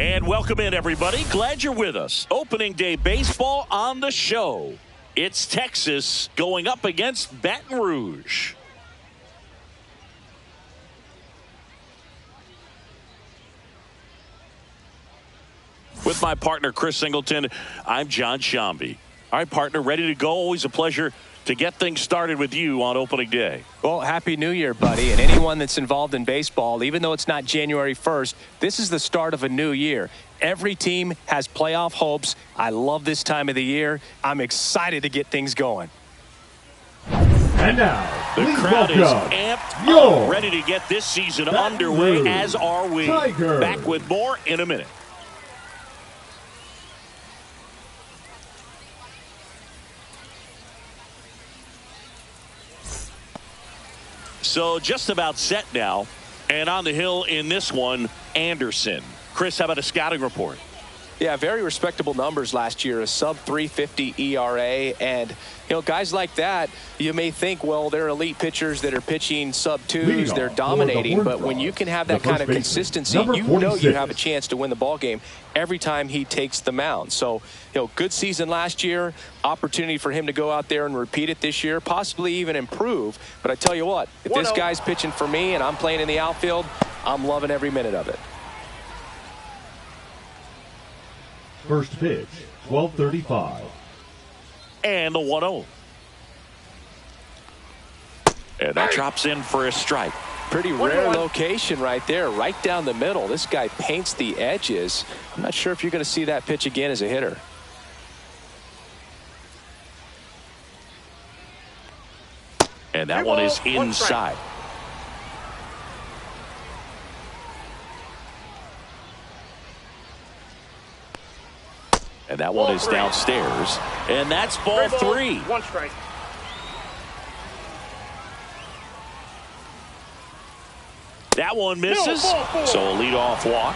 And welcome in, everybody. Glad you're with us. Opening day baseball on the show. It's Texas going up against Baton Rouge. With my partner, Chris Singleton, I'm John Shambi. All right, partner, ready to go. Always a pleasure to get things started with you on opening day. Well, Happy New Year, buddy. And anyone that's involved in baseball, even though it's not January 1st, this is the start of a new year. Every team has playoff hopes. I love this time of the year. I'm excited to get things going. And now, the crowd is amped up, ready to get this season underway, as are we. Tiger. Back with more in a minute. So just about set now, and on the hill in this one, Anderson. Chris, how about a scouting report? Yeah, very respectable numbers last year, a sub-350 ERA, and guys like that, you may think, well, they're elite pitchers that are pitching sub-2s, they're dominating, but when you can have that kind of consistency, you know you have a chance to win the ball game every time he takes the mound. So, good season last year, opportunity for him to go out there and repeat it this year, possibly even improve. But I tell you what, if this guy's pitching for me and I'm playing in the outfield, I'm loving every minute of it. First pitch, 12:35. And the 1-0. And that drops in for a strike. Pretty rare location right there, right down the middle. This guy paints the edges. I'm not sure if you're going to see that pitch again as a hitter. And that one is inside. And that one is downstairs. And that's ball three. One strike. That one misses. So a leadoff walk.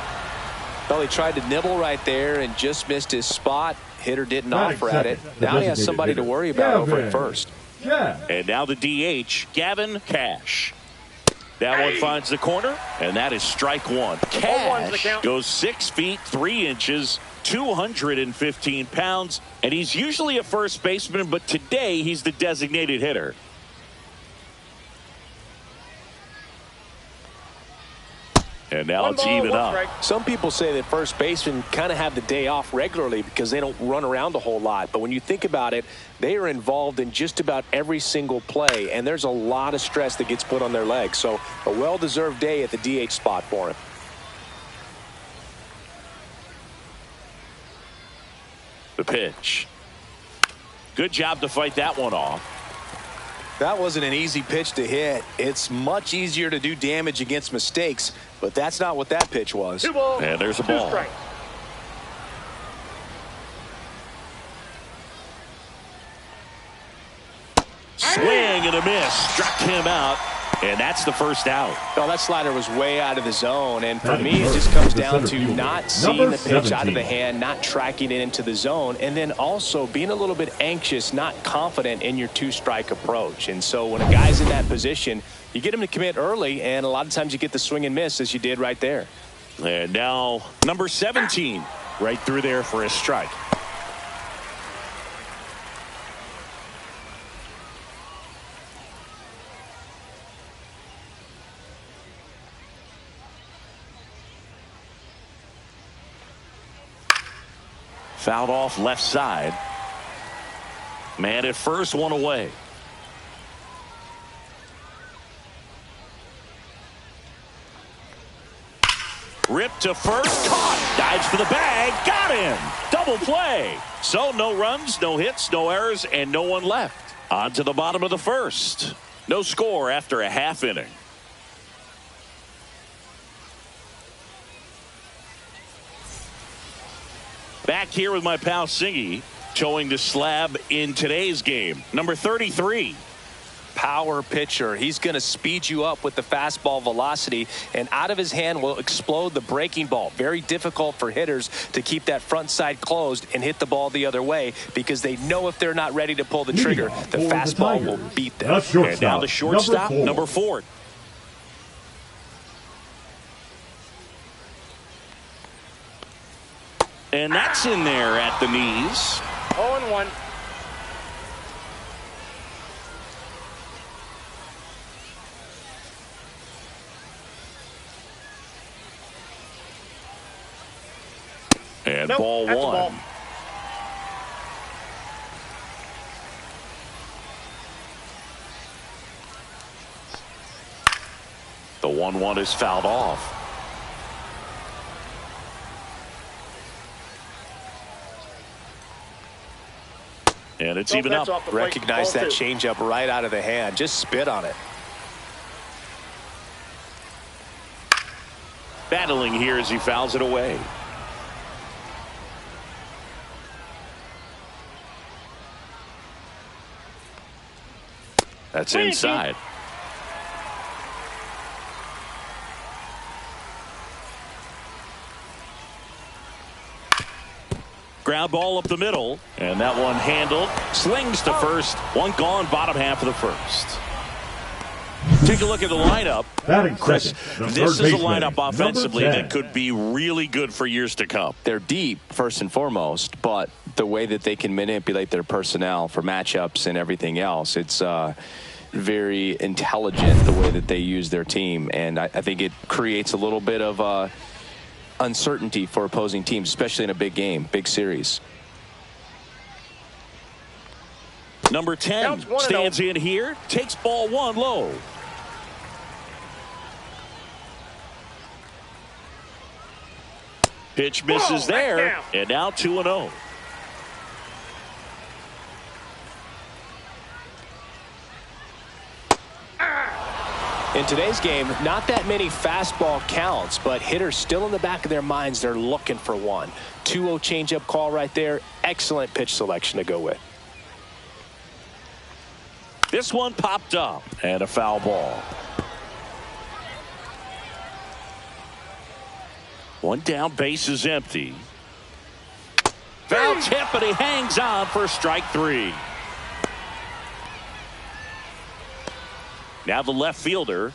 Well, he tried to nibble right there and just missed his spot. Hitter didn't offer at it. Now he has somebody to worry about over at first. And now the DH, Gavin Cash. That one finds the corner, and that is strike one. Cash goes 6 feet 3 inches, 215 pounds, and he's usually a first baseman, but today he's the designated hitter. And now it's even up. Some people say that first basemen kind of have the day off regularly because they don't run around a whole lot. But when you think about it, they are involved in just about every single play, and there's a lot of stress that gets put on their legs. So a well-deserved day at the DH spot for him. The pitch. Good job to fight that one off. That wasn't an easy pitch to hit. It's much easier to do damage against mistakes, but that's not what that pitch was. And there's a ball. Swing and a miss. Struck him out. And that's the first out. Well, that slider was way out of the zone. And for me, it just comes down to not seeing the pitch out of the hand, not tracking it into the zone, and then also being a little bit anxious, not confident in your two-strike approach. And so when a guy's in that position, you get him to commit early, and a lot of times you get the swing and miss, as you did right there. And now number 17 right through there for a strike. Fouled off left side. Man at first, one away. Ripped to first, caught, dives for the bag, got him. Double play. So no runs, no hits, no errors, and no one left. On to the bottom of the first. No score after a half inning. Back here with my pal Singy, showing the slab in today's game. Number 33. Power pitcher. He's going to speed you up with the fastball velocity, and out of his hand will explode the breaking ball. Very difficult for hitters to keep that front side closed and hit the ball the other way because they know if they're not ready to pull the trigger, the fastball will beat them. And now the shortstop, number 4. And that's in there at the knees. 0-1. And Nope, ball that's a one. ball. The 1-1 is fouled off. And it's even That's up. off the plate. Recognize Ball that two. changeup right out of the hand. Just spit on it. Battling here as he fouls it away. That's inside. Ground ball up the middle, and that one handled. Slings to first. One gone, bottom half of the first. Take a look at the lineup. Batting Chris, second, the this is third a baseman, lineup number offensively 10. that could be really good for years to come. They're deep, first and foremost, but the way that they can manipulate their personnel for matchups and everything else, it's very intelligent the way that they use their team. And I think it creates a little bit of uncertainty for opposing teams, especially in a big game, big series. Number 10 Counts 1-0. stands in here, takes ball one low. Pitch misses Whoa, there, that's down. and now 2-0. In today's game, not that many fastball counts, but hitters still in the back of their minds, they're looking for one. 2-0 changeup call right there. Excellent pitch selection to go with. This one popped up, and a foul ball. One down, base is empty. Foul tip, but he hangs on for strike three. Now the left fielder.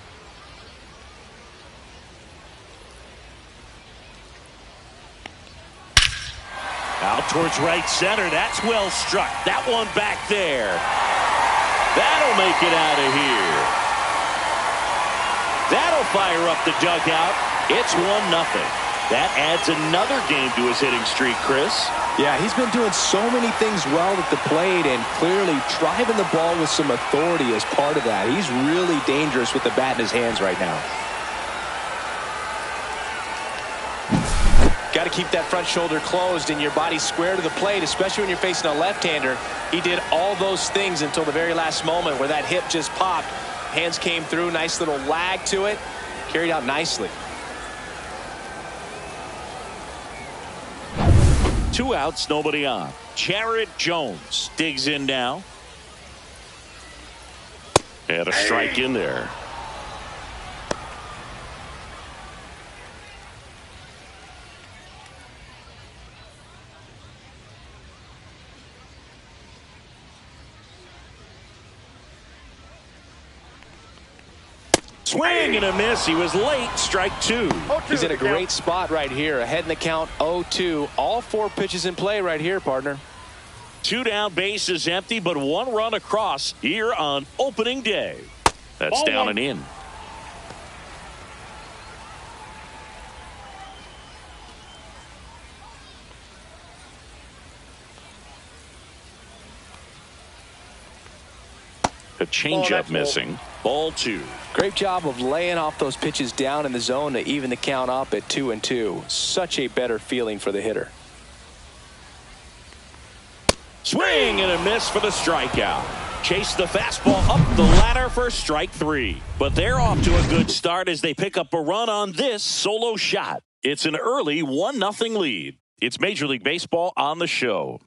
Out towards right center. That's well struck. That one back there. That'll make it out of here. That'll fire up the dugout. It's 1-0. That adds another game to his hitting streak, Chris. Yeah, he's been doing so many things well at the plate and clearly driving the ball with some authority as part of that. He's really dangerous with the bat in his hands right now. Got to keep that front shoulder closed and your body square to the plate, especially when you're facing a left-hander. He did all those things until the very last moment where that hip just popped. Hands came through, nice little lag to it, carried out nicely. 2 outs, nobody on. Jarrett Jones digs in now. And a strike in there. Swing and a miss. He was late. Strike two. He's in a great spot right here. Ahead in the count, 0-2. All 4 pitches in play right here, partner. 2 down, base is empty, but 1 run across here on opening day. That's Ball down one. and in. A changeup that's missing. Ball 2. Great job of laying off those pitches down in the zone to even the count up at 2-2. Such a better feeling for the hitter. Swing and a miss for the strikeout. Chase the fastball up the ladder for strike 3. But they're off to a good start as they pick up a run on this solo shot. It's an early 1-0 lead. It's Major League Baseball on the show.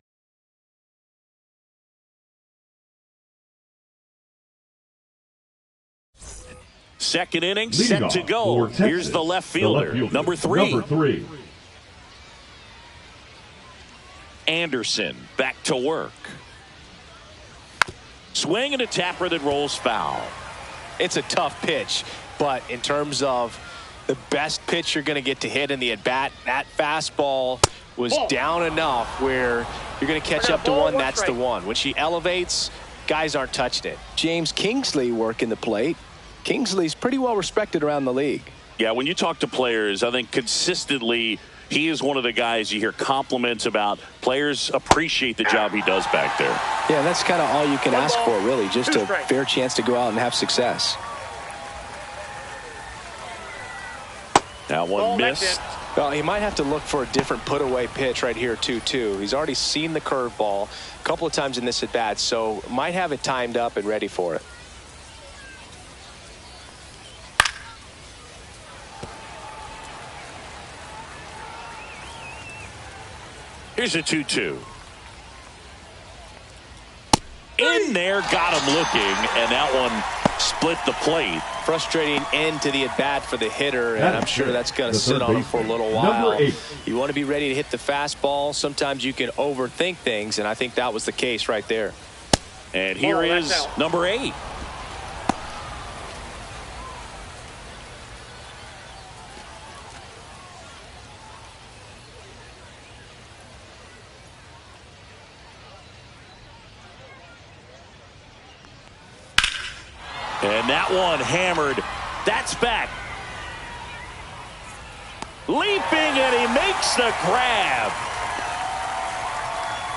Second inning Leading set off to go. for Texas, Here's the left fielder, number 3. Number 3. Anderson back to work. Swing and a tapper that rolls foul. It's a tough pitch, but in terms of the best pitch you're going to get to hit in the at-bat, that fastball was down enough where you're going to catch up to one, that's the one. When she elevates, guys aren't touching it. James Kingsley working the plate. Kingsley's pretty well respected around the league. Yeah, when you talk to players, I think consistently he is one of the guys you hear compliments about. Players appreciate the job he does back there. Yeah, that's kind of all you can ask for, really, just a fair chance to go out and have success. That one missed. Well, he might have to look for a different put-away pitch right here, 2-2. He's already seen the curveball a couple of times in this at-bat, so might have it timed up and ready for it. Here's a 2-2. In there, got him looking, and that one split the plate. Frustrating end to the at-bat for the hitter, and I'm sure that's going to sit on him for a little while. You want to be ready to hit the fastball. Sometimes you can overthink things, and I think that was the case right there. And here is number 8. And that one hammered. That's back. Leaping, and he makes the grab.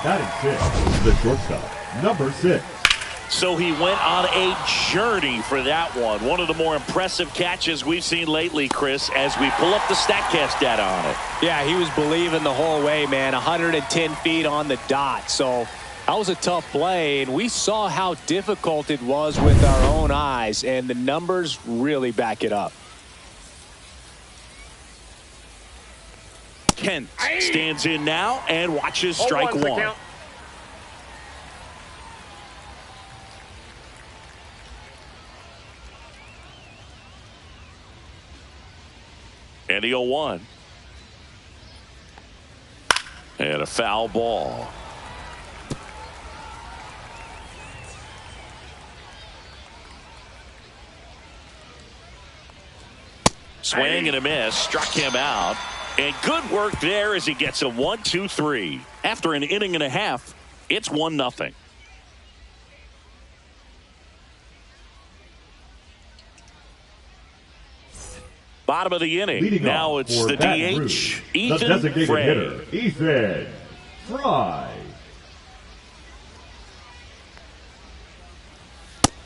Batting 6, the shortstop, number 6. So he went on a journey for that one. One of the more impressive catches we've seen lately, Chris, as we pull up the StatCast data on it. Yeah, he was believing the whole way, man. 110 feet on the dot. So that was a tough play, and we saw how difficult it was with our own eyes, and the numbers really back it up. Kent stands in now and watches strike one. And the 0-1. And a foul ball. Swing and a miss, struck him out. And good work there as he gets a 1-2-3. After an inning and a half, it's 1-0. Bottom of the inning. Leading now it's the DH, Rouge, Ethan the designated Frey. hitter, Ethan Frey.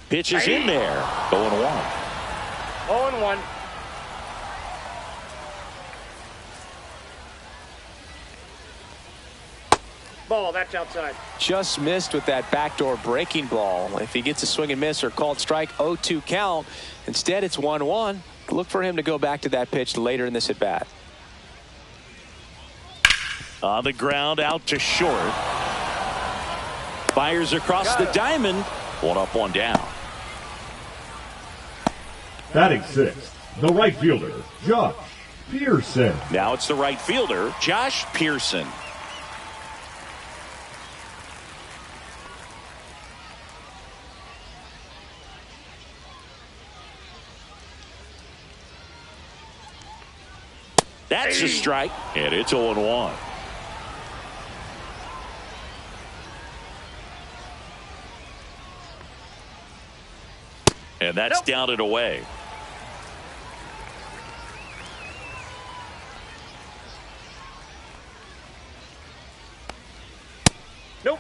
Pitch is in there. 0-1. 0-1. Ball, that's outside. Just missed with that backdoor breaking ball. If he gets a swing and miss or called strike, 0-2 count. Instead, it's 1-1. Look for him to go back to that pitch later in this at bat. On the ground, out to short. Fires across the diamond. 1 up, 1 down. Batting 6, the right fielder, Josh Pearson. Now it's the right fielder, Josh Pearson. That's a strike, and it's 0-1. And that's down and away. Nope.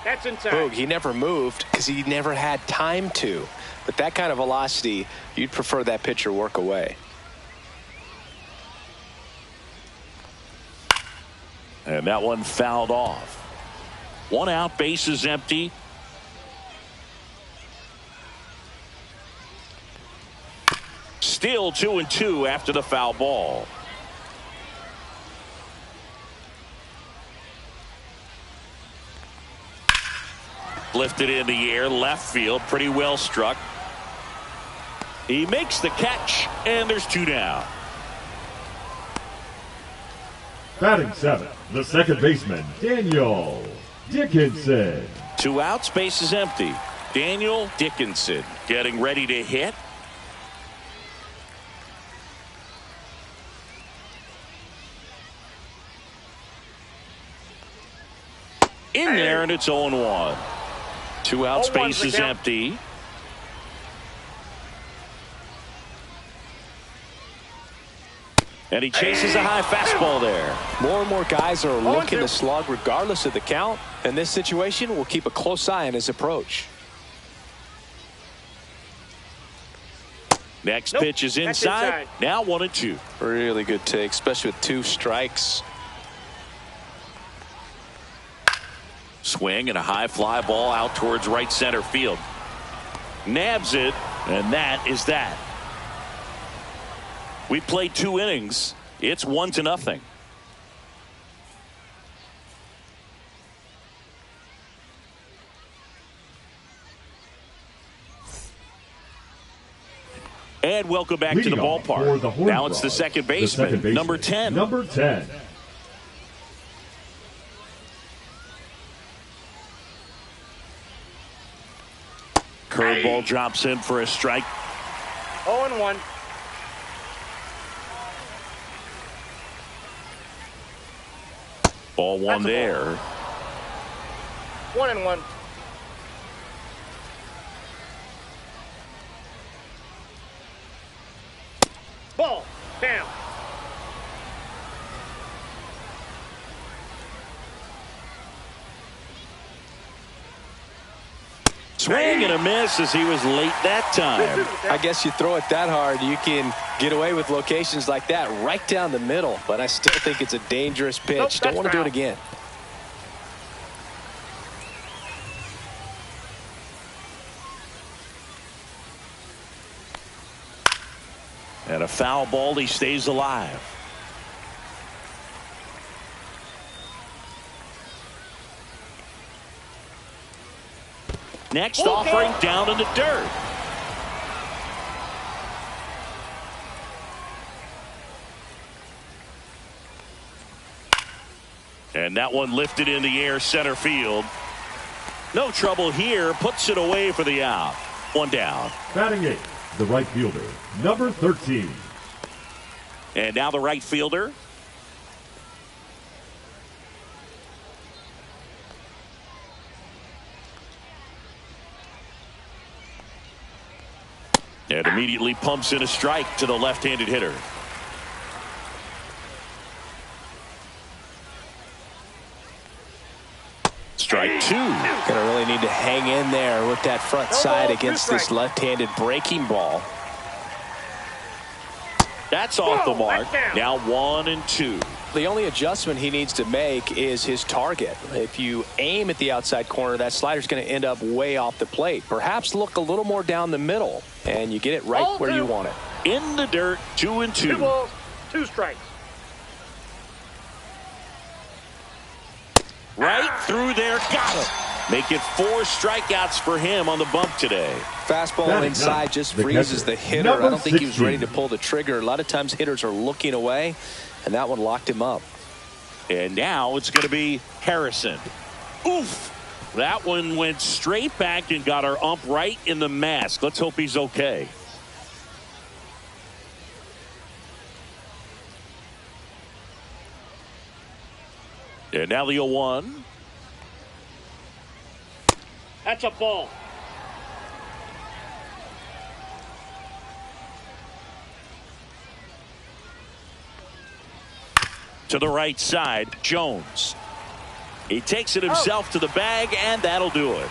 That's inside. Boog, he never moved because he never had time to. But that kind of velocity, you'd prefer that pitcher work away. And that one fouled off. 1 out, bases empty. Still 2-2 after the foul ball. Lifted in the air, left field, pretty well struck. He makes the catch, and there's 2 down. Batting 7, the second baseman, Daniel Dickinson. 2 outs, bases empty. Daniel Dickinson getting ready to hit. in there, and it's 0-1. 2 out, space is empty. And he chases a high fastball there. More and more guys are looking to slug regardless of the count. In this situation, we'll keep a close eye on his approach. Next pitch is inside. Now 1-2. Really good take, especially with 2 strikes. Swing and a high fly ball out towards right center field. Nabs it, and that is that. We played 2 innings. It's 1-0. And welcome back to the ballpark. Now it's the second baseman, number 10. Number 10. Curveball drops in for a strike. 0-1. Ball one there. 1-1. Ball down. Swing and a miss as he was late that time. I guess you throw it that hard, you can get away with locations like that right down the middle. But I still think it's a dangerous pitch. Nope, don't want to do it again. And a foul ball, he stays alive. Next offering down in the dirt. And that one lifted in the air center field. No trouble here. Puts it away for the out. 1 down. Batting 8, the right fielder, number 13. And now the right fielder. And immediately pumps in a strike to the left-handed hitter. Strike 2. Gonna really need to hang in there with that front side against this left-handed breaking ball. That's off the mark. Now 1-2. The only adjustment he needs to make is his target. If you aim at the outside corner, that slider's going to end up way off the plate. Perhaps look a little more down the middle, and you get it right where you want it. In the dirt, 2-2. 2 balls, 2 strikes. Right through there, got it. Make it 4 strikeouts for him on the bump today. Fastball inside just freezes the hitter. I don't think he was ready to pull the trigger. A lot of times hitters are looking away, and that one locked him up. And now it's going to be Harrison. Oof. That one went straight back and got our ump right in the mask. Let's hope he's okay. And now the 0-1. That's a ball. To the right side, Jones. He takes it himself to the bag, and that'll do it.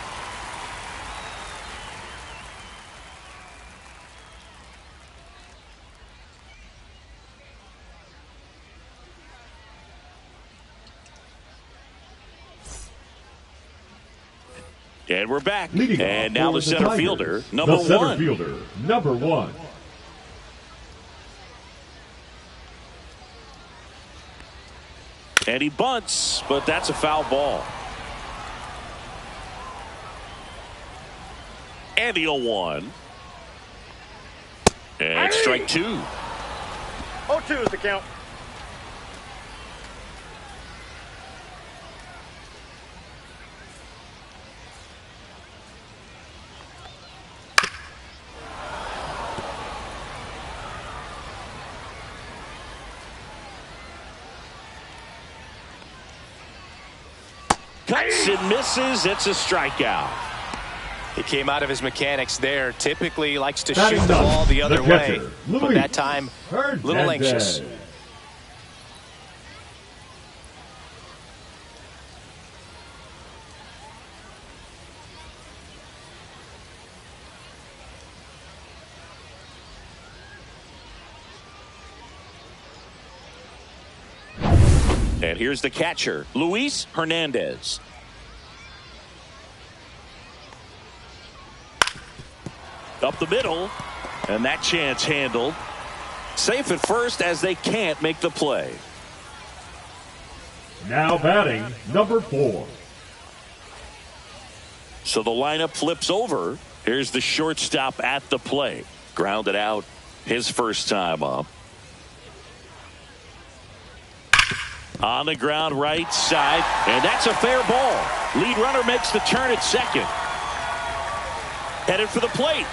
And we're back. And now the center fielder, number 1. The center fielder, number 1. And he bunts, but that's a foul ball. And the 0-1. And strike 2. 0-2 is the count. Cuts and misses. It's a strikeout. He came out of his mechanics there. Typically likes to Batting shoot the ball the other way. catcher, But that time, a little anxious. And here's the catcher, Luis Hernandez. Up the middle, and that chance handled. Safe at first as they can't make the play. Now batting, number 4. So the lineup flips over. Here's the shortstop at the plate. Grounded out his first time up. On the ground right side, and that's a fair ball. Lead runner makes the turn at second. Headed for the plate.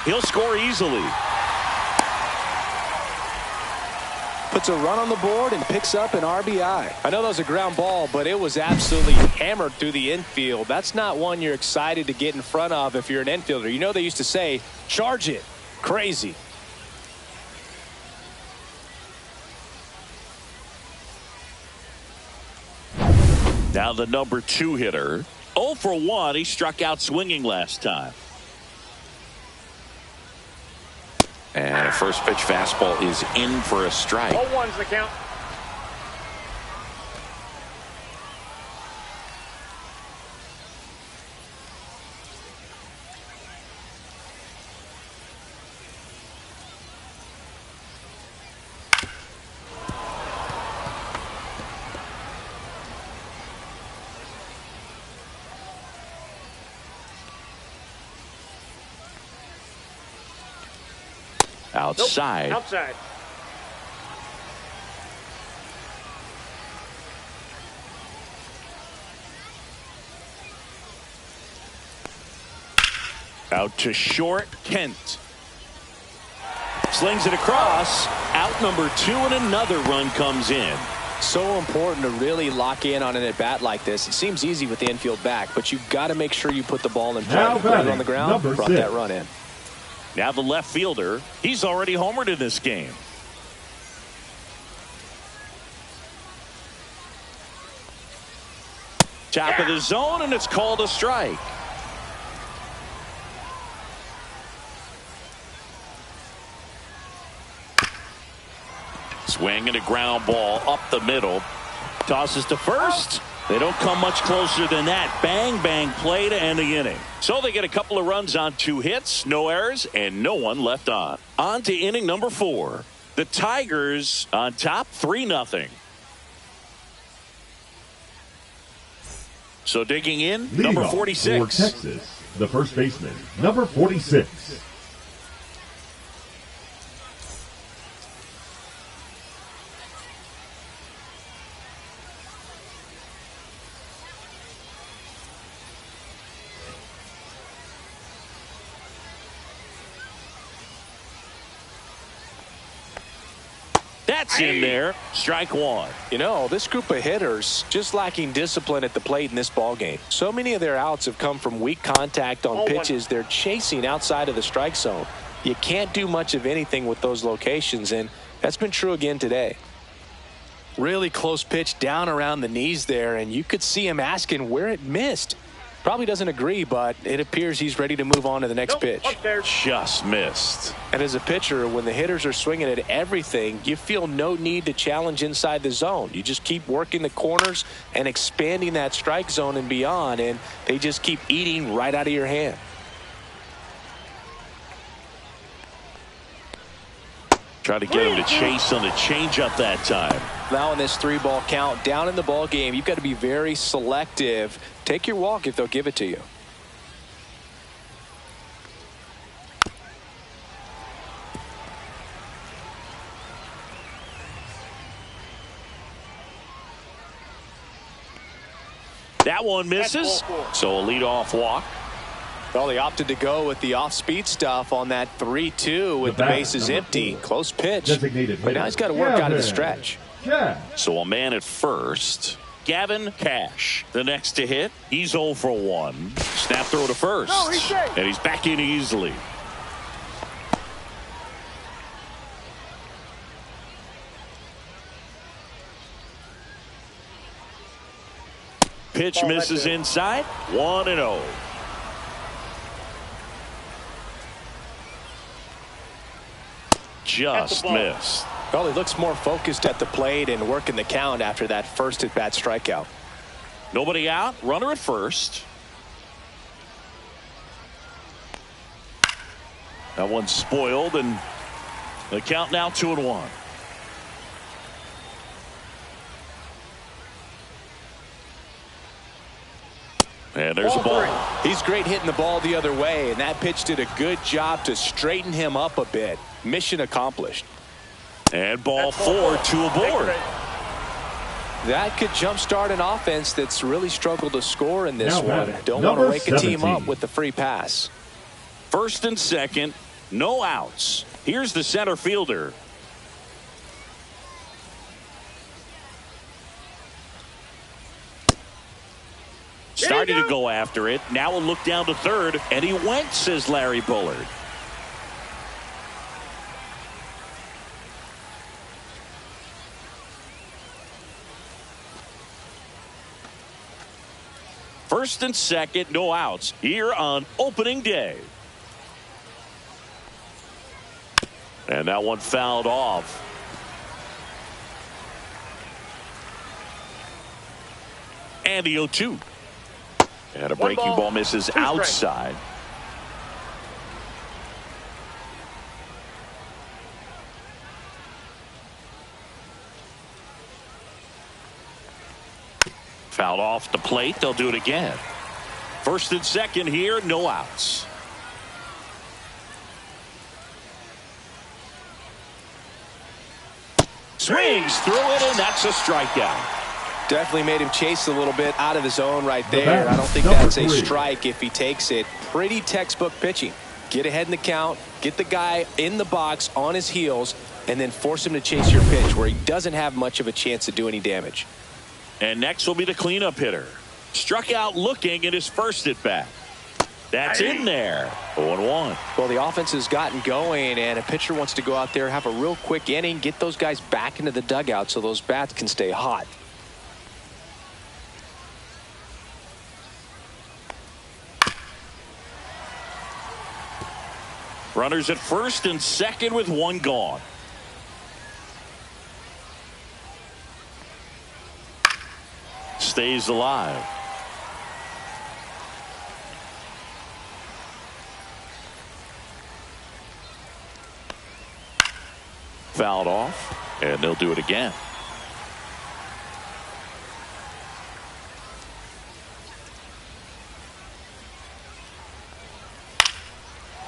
He'll score easily. Puts a run on the board and picks up an RBI. I know that was a ground ball, but it was absolutely hammered through the infield. That's not one you're excited to get in front of if you're an infielder. You know they used to say, charge it. Crazy. Now the number 2 hitter. 0 for 1. He struck out swinging last time. And a first pitch fastball is in for a strike. 0-1's the count. Outside. Nope. Outside. Out to short, Kent. Slings it across. Out number 2, and another run comes in. So important to really lock in on an at-bat like this. It seems easy with the infield back, but you've got to make sure you put the ball in play. Put it on the ground, brought 6. that run in. Now the left fielder. He's already homered in this game. Top of the zone, and it's called a strike. Swing and a ground ball up the middle. Tosses to first. They don't come much closer than that. Bang, bang play to end the inning. So they get a couple of runs on 2 hits, no errors, and no one left on. On to inning number 4. The Tigers on top 3-0. So digging in, Leading number off 46. for Texas, the first baseman, number 46. That's in there. Strike 1. You know, this group of hitters just lacking discipline at the plate in this ballgame. So many of their outs have come from weak contact on pitches they're chasing outside of the strike zone. You can't do much of anything with those locations, and that's been true again today. Really close pitch down around the knees there, and you could see him asking where it missed. Probably doesn't agree, but it appears he's ready to move on to the next pitch. Just missed. And as a pitcher, when the hitters are swinging at everything, you feel no need to challenge inside the zone. You just keep working the corners and expanding that strike zone and beyond, and they just keep eating right out of your hand. Try to get him to chase on the changeup that time. Now in this 3-ball count, down in the ball game, you've got to be very selective. Take your walk if they'll give it to you. That one misses. So a leadoff walk. Well, they opted to go with the off-speed stuff on that 3-2 with the bases empty. Close pitch. But now he's got to work out of the stretch. So a man at first. Gavin Cash, the next to hit. He's 0 for 1. Snap throw to first. No, he's safe. And he's back in easily. Pitch Ball misses back inside. 1-0. Just missed. Well, he looks more focused at the plate and working the count after that first at-bat strikeout. Nobody out. Runner at first. That one's spoiled, and the count now 2-1. And there's a ball. He's great hitting the ball the other way, and that pitch did a good job to straighten him up a bit. Mission accomplished. And ball 4, 2 aboard. That could jumpstart an offense that's really struggled to score in this one. Don't want number to wake a team 17. up with the free pass. First and second, no outs. Here's the center fielder. Starting to go after it. Now a look down to third, and he went, says Larry Bullard. First and second, no outs here on opening day. And that one fouled off. And the 0-2. And a breaking ball misses outside. Fouled off the plate. They'll do it again. First and second here, no outs. Swings through it, and that's a strikeout. Definitely made him chase a little bit out of his zone right there. I don't think that's a strike if he takes it. Pretty textbook pitching. Get ahead in the count, get the guy in the box on his heels, and then force him to chase your pitch where he doesn't have much of a chance to do any damage. And next will be the cleanup hitter. Struck out looking in his first at bat. That's in there. 0-1. Well, the offense has gotten going, and a pitcher wants to go out there, have a real quick inning, get those guys back into the dugout so those bats can stay hot. Runners at first and second with one gone. Stays alive. Fouled off, and they'll do it again.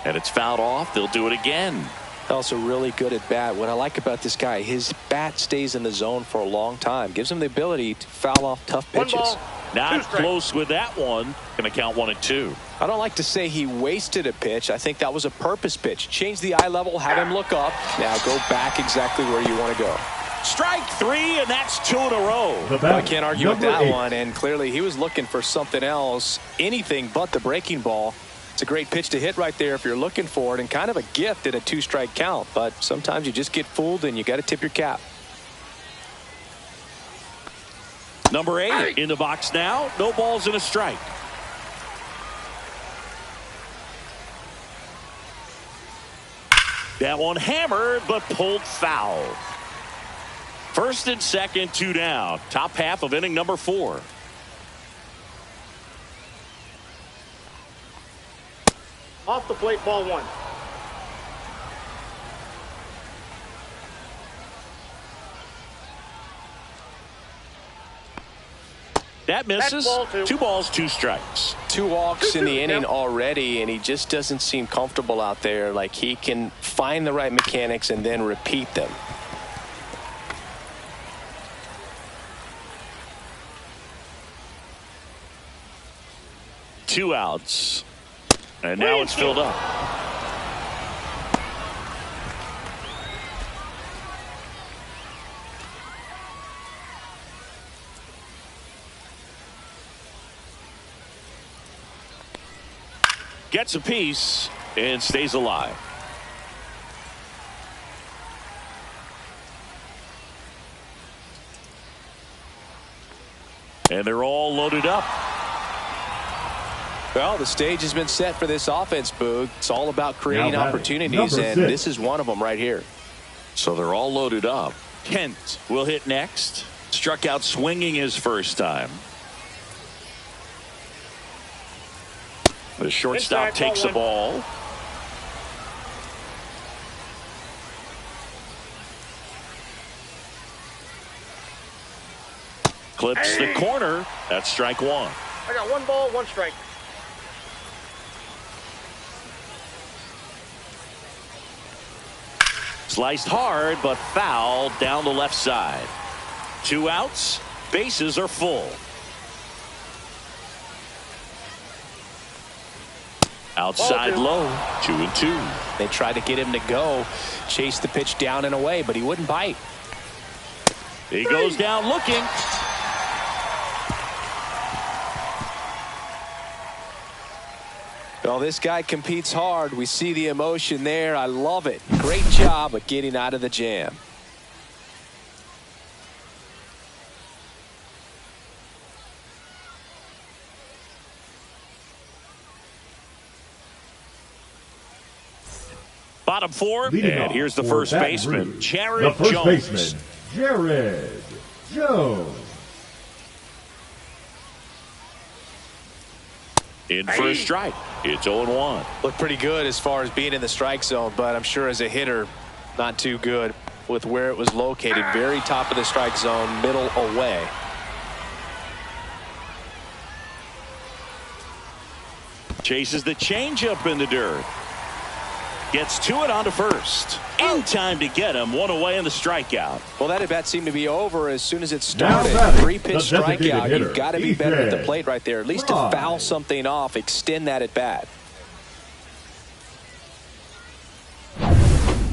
And it's fouled off. They'll do it again. Also really good at bat. What I like about this guy, his bat stays in the zone for a long time. Gives him the ability to foul off tough pitches. Not close with that one. Going to count 1 and 2. I don't like to say he wasted a pitch. I think that was a purpose pitch. Change the eye level, have him look up. Now go back exactly where you want to go. Strike 3, and that's 2 in a row. I can't argue with that one. And clearly he was looking for something else. Anything but the breaking ball. It's a great pitch to hit right there if you're looking for it, and kind of a gift at a 2-strike count. But sometimes you just get fooled and you got to tip your cap. Number 8 in the box now. No balls and a strike. That one hammered but pulled foul. First and second, 2 down. Top half of inning number 4. Off the plate, ball 1. That misses. Ball 2. 2 balls, 2 strikes. 2 walks in the inning Yep. already, and he just doesn't seem comfortable out there. Like he can find the right mechanics and then repeat them. Two outs. And now it's filled up. gets a piece and stays alive. And they're all loaded up. Well, the stage has been set for this offense, Boog. It's all about creating opportunities, and this is one of them right here. So they're all loaded up. Kent will hit next. Struck out swinging his first time. The shortstop takes the ball. Clips the corner. That's strike one. I got 1 ball, 1 strike. Sliced hard, but foul down the left side. 2 outs. Bases are full. Outside low. 2-2. They tried to get him to go, chase the pitch down and away, but he wouldn't bite. He goes down looking. Well, this guy competes hard. We see the emotion there. I love it. Great job of getting out of the jam. Bottom 4, and here's the first baseman, Jared The first Jones. baseman, Jared Jones. In for a strike. It's 0-1. Looked pretty good as far as being in the strike zone, but I'm sure as a hitter, not too good with where it was located. Very top of the strike zone, middle away. Chases the changeup in the dirt. Gets to it onto first. In time to get him. 1 away in the strikeout. Well, that at bat seemed to be over as soon as it started. 3-pitch strikeout. You've got to be better at the plate right there. At least to foul something off, extend that at bat.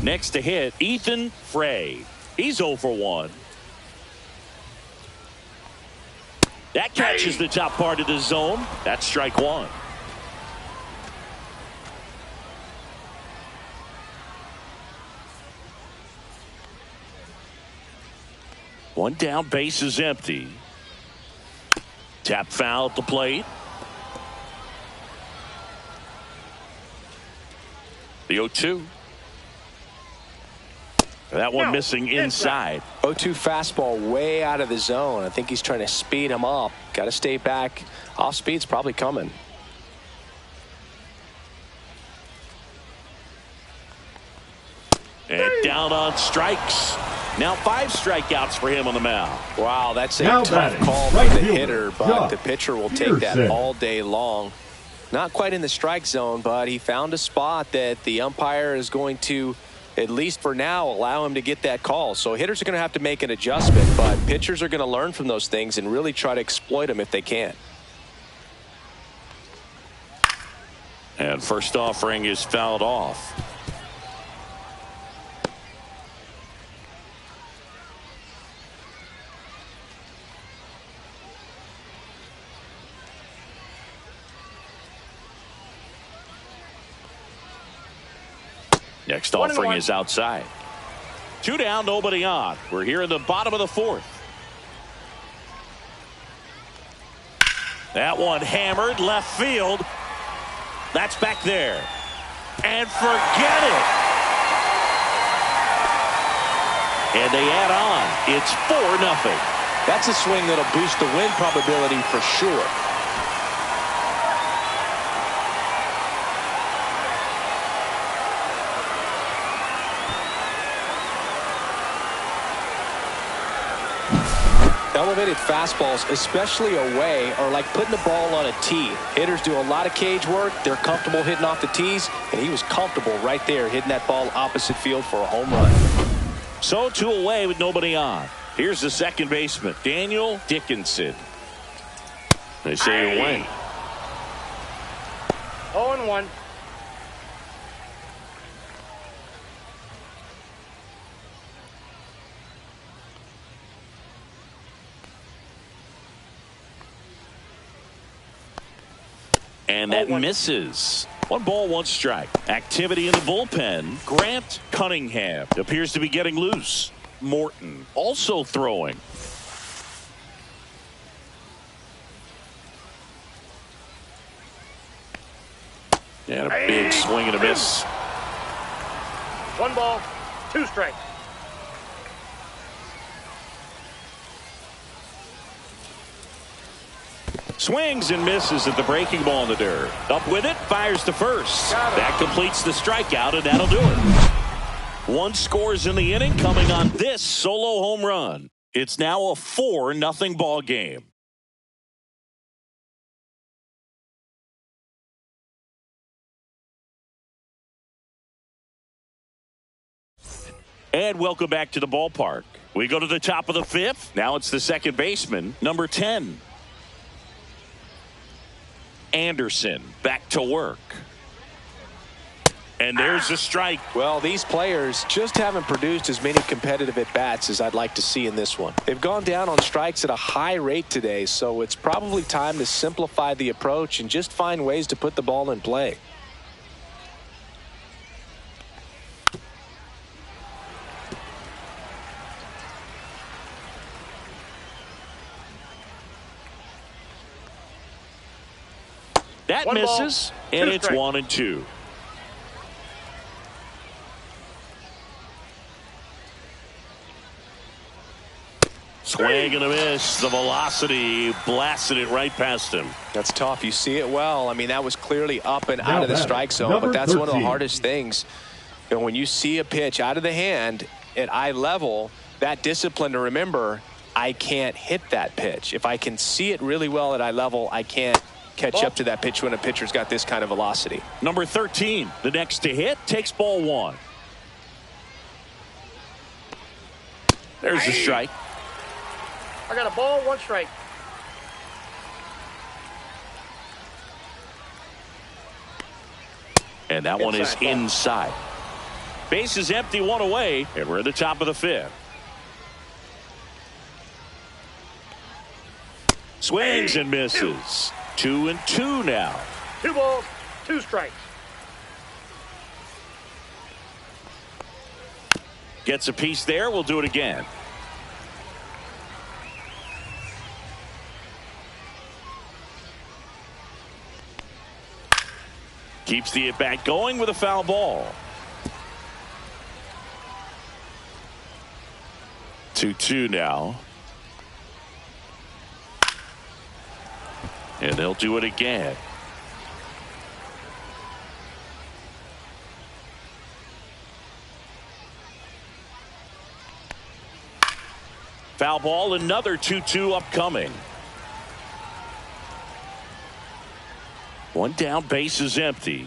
Next to hit, Ethan Frey. He's 0 for 1. That catches the top part of the zone. That's strike 1. One down, base is empty. Tap foul at the plate. The 0-2. That one missing inside. 0-2 fastball way out of the zone. I think he's trying to speed him up. Got to stay back. Off speed's probably coming. And down on strikes. Now 5 strikeouts for him on the mound. Wow, that's a Now tough batting, call right by the fielder, hitter, but Josh the pitcher will take that Peterson. all day long. Not quite in the strike zone, but he found a spot that the umpire is going to, at least for now, allow him to get that call. So hitters are going to have to make an adjustment, but pitchers are going to learn from those things and really try to exploit them if they can. And first offering is fouled off. Next offering is outside. 2 down, nobody on. We're here in the bottom of the 4th. That one hammered left field. That's back there. And forget it. And they add on. It's 4-0. That's a swing that'll boost the win probability for sure. Elevated fastballs, especially away, are like putting the ball on a tee. Hitters do a lot of cage work. They're comfortable hitting off the tees, and he was comfortable right there hitting that ball opposite field for a home run. So 2 away with nobody on. Here's the second baseman, Daniel Dickinson. They say away. 0-1. And that misses. 1 ball, 1 strike. Activity in the bullpen. Grant Cunningham appears to be getting loose. Morton also throwing. And a big swing and a miss. 1 ball, 2 strikes. Swings and misses at the breaking ball in the dirt. Up with it, fires to first. That completes the strikeout, and that'll do it. 1 scores in the inning, coming on this solo home run. It's now a 4-0 ball game. And welcome back to the ballpark. We go to the top of the 5th. Now it's the second baseman, number 10. Anderson back to work. And there's a strike. Well, these players just haven't produced as many competitive at-bats as I'd like to see in this one. They've gone down on strikes at a high rate today, so it's probably time to simplify the approach and just find ways to put the ball in play. That 1 ball, misses, 2 and it's strikes. 1-2. Swing and a miss. The velocity blasted it right past him. That's tough. You see it well. I mean, that was clearly up and out of the batting, strike zone, number but that's one of the 13. hardest things. You know, when you see a pitch out of the hand at eye level, that discipline to remember, I can't hit that pitch. If I can see it really well at eye level, I can't catch up to that pitch when a pitcher's got this kind of velocity. Number 13, the next to hit, takes ball 1. There's the strike. I got a ball, 1 strike. And that one is inside. Base is empty, 1 away, and we're at the top of the 5th. Swings and misses. 2-2 now. 2 balls, 2 strikes. Gets a piece there. We'll do it again. Keeps the at-bat going with a foul ball. 2-2 now. And they'll do it again. Foul ball, another 2-2 upcoming. 1 down, base is empty.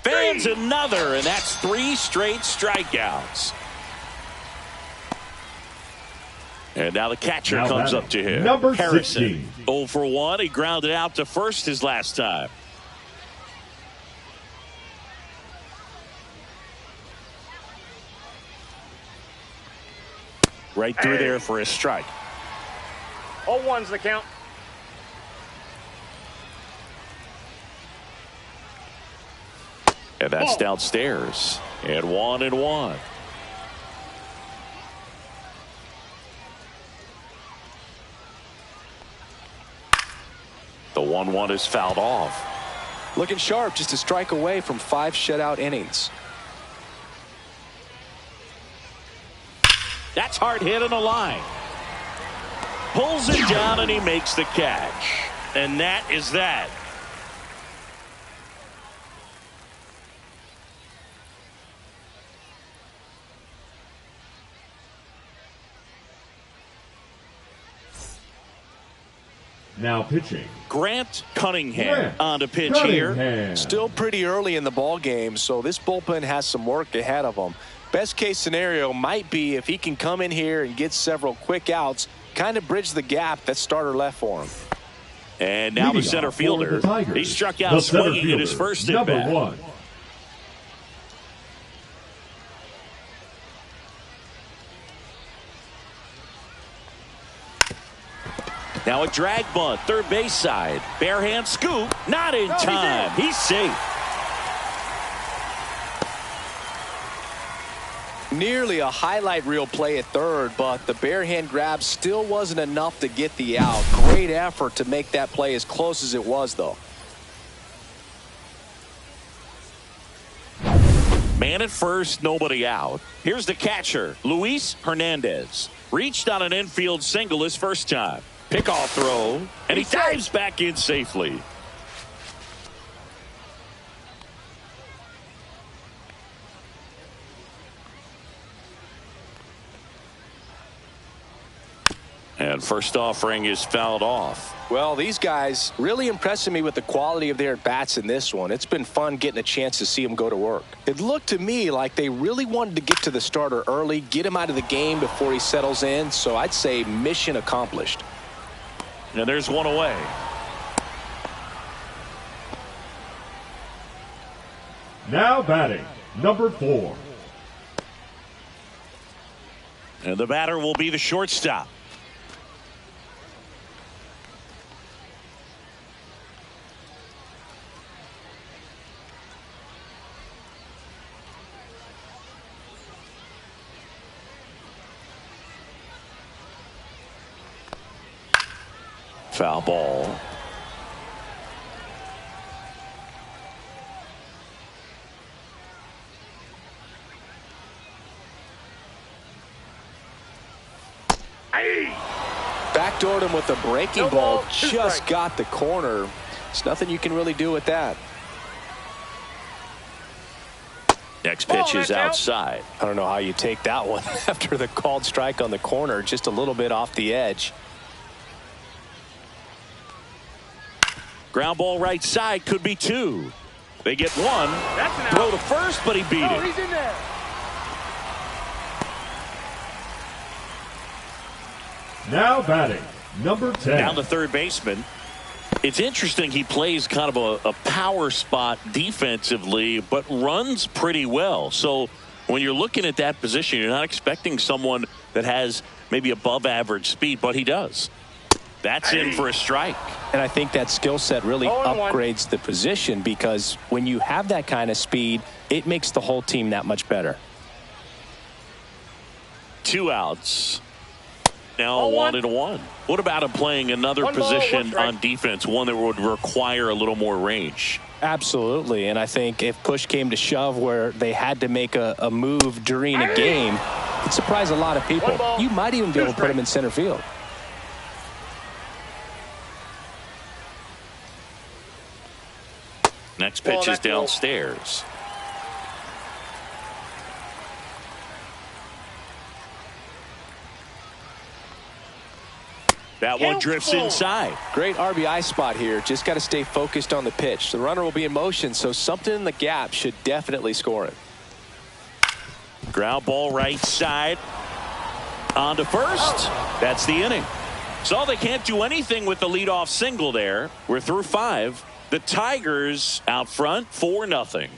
Fans another, and that's 3 straight strikeouts. And now the catcher comes up to him. Number Harrison. 16. 0 for 1. He grounded out to first his last time. Right through there for a strike. 0-1's the count. And that's downstairs. And 1-1. The 1-1 is fouled off. Looking sharp, just a strike away from 5 shutout innings. That's hard hit on the line. Pulls it down and he makes the catch. And that is that. Now pitching. Grant Cunningham on to pitch here. Still pretty early in the ball game, so this bullpen has some work ahead of them. Best case scenario might be if he can come in here and get several quick outs, kind of bridge the gap that starter left for him. And now the center fielder. He struck out swinging at his first at bat. Number 1. Now a drag bunt, third base side. Bare hand scoop, not in time. He's safe. Nearly a highlight reel play at third, but the bare hand grab still wasn't enough to get the out. Great effort to make that play as close as it was, though. Man at first, nobody out. Here's the catcher, Luis Hernandez. Reached on an infield single his first time. Pickoff throw, and he dives back in safely. And first offering is fouled off. Well, these guys really impressing me with the quality of their at-bats in this one. It's been fun getting a chance to see them go to work. It looked to me like they really wanted to get to the starter early, get him out of the game before he settles in. So I'd say mission accomplished. And there's one away. Now batting, number 4. And the batter will be the shortstop. Foul ball. Backdoored him with a breaking ball. Just got the corner. There's nothing you can really do with that. Next pitch is outside. I don't know how you take that one after the called strike on the corner. Just a little bit off the edge. Ground ball right side, could be 2. They get 1. Throw to first, but he beat it. He's in there. Now batting, number 10. Down the third baseman. It's interesting, he plays kind of a power spot defensively, but runs pretty well. So when you're looking at that position, you're not expecting someone that has maybe above average speed, but he does. That's in for a strike. And I think that skill set really upgrades the position, because when you have that kind of speed, it makes the whole team that much better. 2 outs. Now 1-1. What about him playing another position on defense, one that would require a little more range? Absolutely. And I think if push came to shove where they had to make a move during a game, it'd surprise a lot of people. You might even be able to put him in center field. Next pitch is downstairs. That one drifts inside. Great RBI spot here. Just got to stay focused on the pitch. The runner will be in motion, so something in the gap should definitely score it. Ground ball right side. On to first. That's the inning. So they can't do anything with the leadoff single there. We're through 5. The Tigers out front 4-0.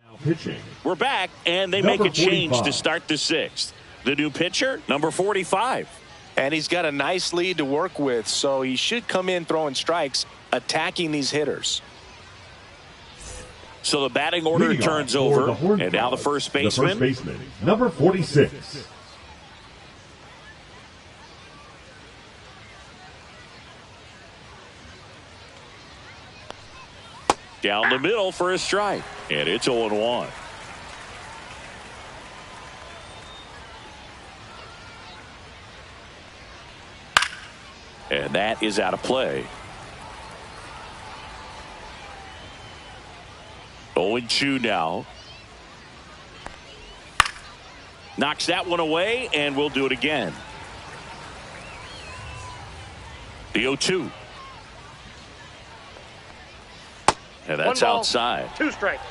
Now pitching. We're back, and they Number make a change 45. to start the 6th. The new pitcher, number 45. And he's got a nice lead to work with, so he should come in throwing strikes, attacking these hitters. So the batting order Leading turns off for over, the Horned and now the Frogs, first baseman. The first baseman, number 46. Down the middle for a strike. And it's 0-1. And that is out of play. 0-2 now. Knocks that one away, and we'll do it again. The 0-2. And that's outside. 2 strikes.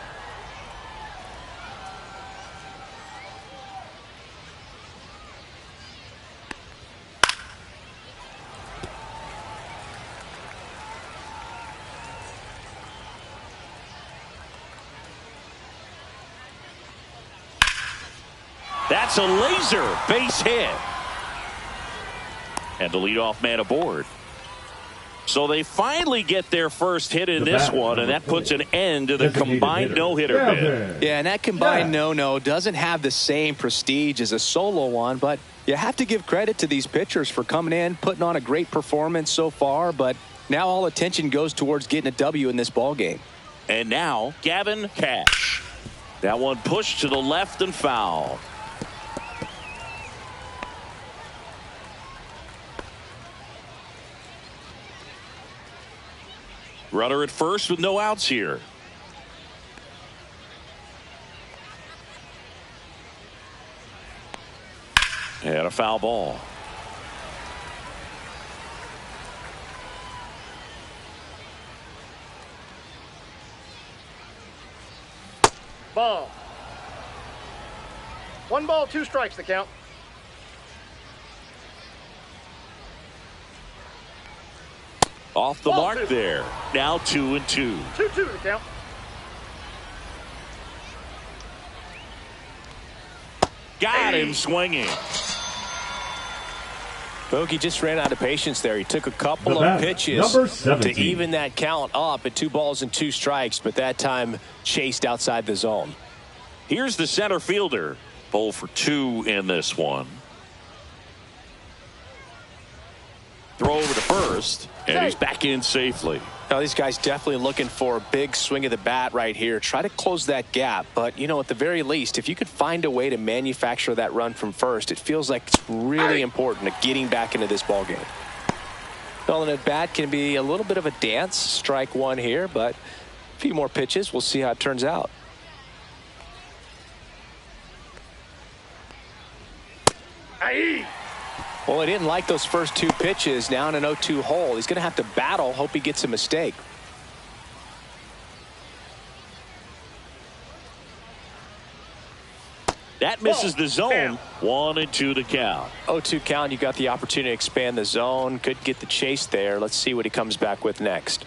That's a laser base hit. and the leadoff man aboard. So they finally get their first hit in this one, and that puts an end to the combined no-hitter bid. Yeah, and that combined no-no doesn't have the same prestige as a solo one, but you have to give credit to these pitchers for coming in, putting on a great performance so far, but now all attention goes towards getting a W in this ball game. And now, Gavin Cash. That one pushed to the left and foul. Runner at first with no outs here. And a foul ball. Ball. 1 ball, 2 strikes the count. Off the Ball mark 2. there. Now 2-2. 2-2 the count. Got him swinging. Bogey just ran out of patience there. He took a couple of pitches to even that count up at 2 balls and 2 strikes, but that time chased outside the zone. Here's the center fielder. 0 for 2 in this one. Throw over to first, and he's back in safely. Now these guys definitely looking for a big swing of the bat right here. Try to close that gap, but you know, at the very least, if you could find a way to manufacture that run from first, it feels like it's really important to getting back into this ball game. Well, an at bat can be a little bit of a dance. Strike 1 here, but a few more pitches. We'll see how it turns out. Well, he didn't like those first 2 pitches. Now in an 0-2 hole. He's going to have to battle. Hope he gets a mistake. That misses the zone. 1-2 to count. 0-2 count. You got the opportunity to expand the zone. Could get the chase there. Let's see what he comes back with next.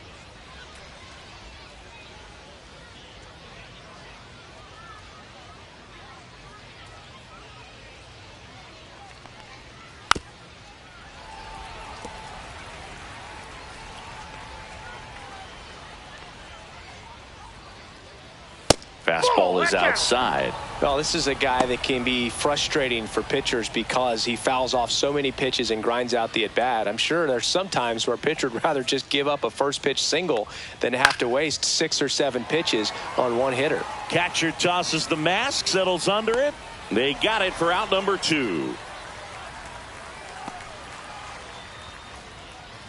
Fastball is outside. Well, this is a guy that can be frustrating for pitchers because he fouls off so many pitches and grinds out the at-bat. I'm sure there's some times where a pitcher would rather just give up a first pitch single than have to waste 6 or 7 pitches on one hitter. Catcher tosses the mask, settles under it. They got it for out number 2.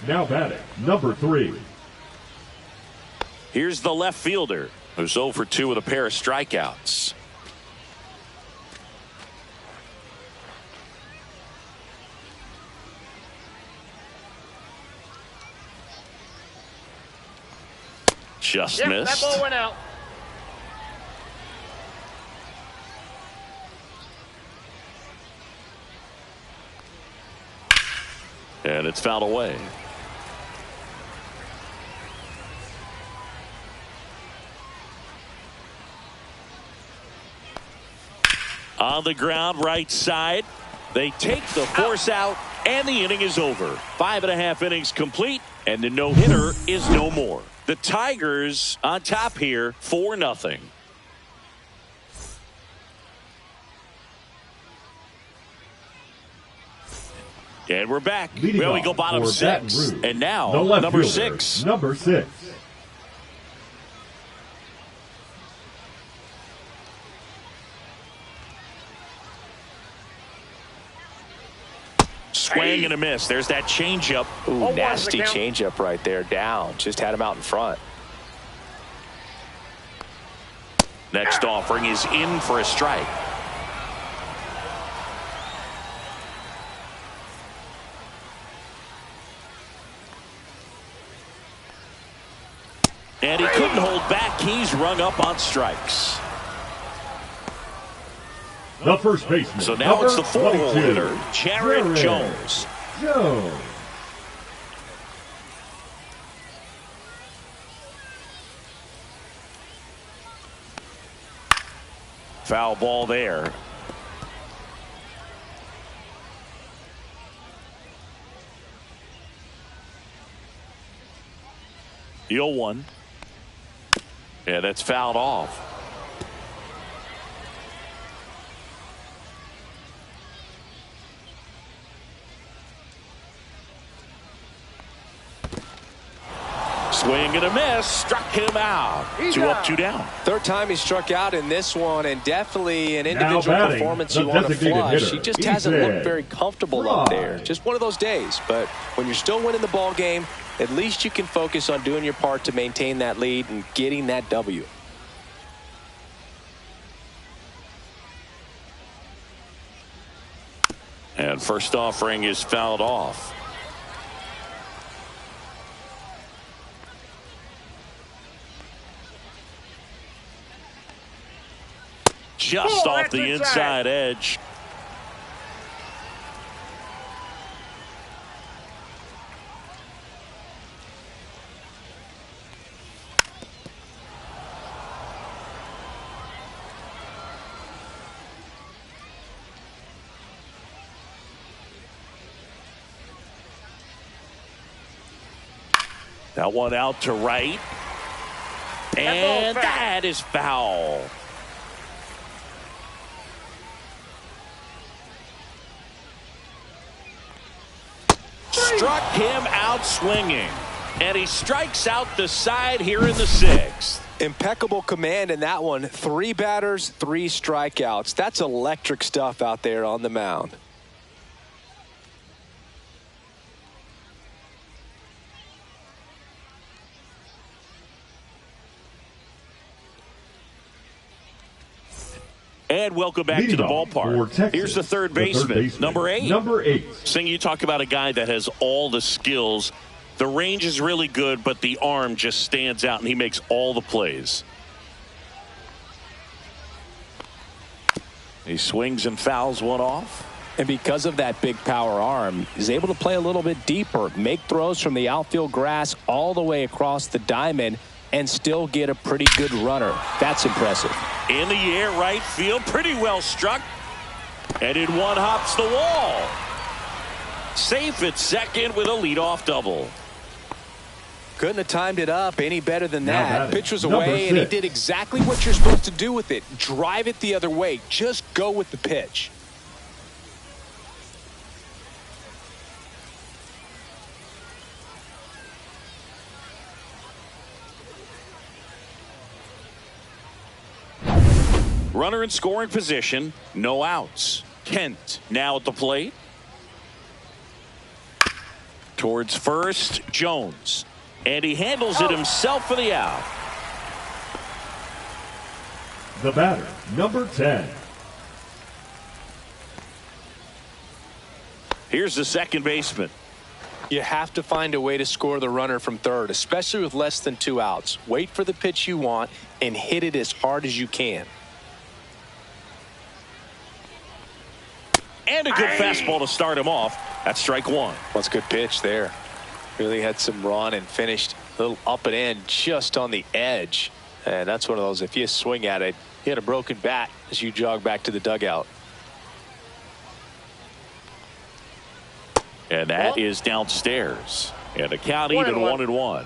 Now batting, number 3. Here's the left fielder, who's 0 for 2 with a pair of strikeouts. Just missed. That ball went out. And it's fouled away. On the ground, right side. They take the force out, and the inning is over. 5.5 innings complete, and the no-hitter is no more. The Tigers on top here, 4-0. And we're back. Well, we go bottom 6. And now, number 6. Number 6. Swing and a miss. There's that changeup. Ooh, nasty changeup right there. Down. Just had him out in front. Next offering is in for a strike. And he couldn't hold back. He's rung up on strikes. The first baseman. So now it's the 4-hole hitter, Jared Jones. Foul ball there. The 0-1. Yeah, that's fouled off. Swing and a miss. Struck him out. Two up, two down. Third time he struck out in this one, and definitely an individual performance you want to flush. He just hasn't looked very comfortable up there. Just one of those days. But when you're still winning the ball game, at least you can focus on doing your part to maintain that lead and getting that W. And first offering is fouled off. Just off the inside edge. That one out to right. And that is foul. Struck him out swinging. And he strikes out the side here in the 6th. Impeccable command in that one. 3 batters, 3 strikeouts. That's electric stuff out there on the mound. And welcome back to the ballpark. Here's the third baseman, number 8. Number 8. Sing, you talk about a guy that has all the skills. The range is really good, but the arm just stands out, and he makes all the plays. He swings and fouls one off. And because of that big power arm, he's able to play a little bit deeper, make throws from the outfield grass all the way across the diamond, and still get a pretty good runner. That's impressive. In the air, right field, pretty well struck. And in one hops the wall. Safe at second with a leadoff double. Couldn't have timed it up any better than that. Pitch was away, and he did exactly what you're supposed to do with it. Drive it the other way. Just go with the pitch. Runner in scoring position, no outs. Kent now at the plate. Towards first, Jones. And he handles it himself for the out. The batter, number 10. Here's the second baseman. You have to find a way to score the runner from third, especially with less than 2 outs. Wait for the pitch you want and hit it as hard as you can. And a good fastball to start him off. That's strike 1. That's a good pitch there. Really had some run and finished a little up and in just on the edge. And that's one of those, if you swing at it, you had a broken bat as you jog back to the dugout. And that is downstairs. And the count even 1-1.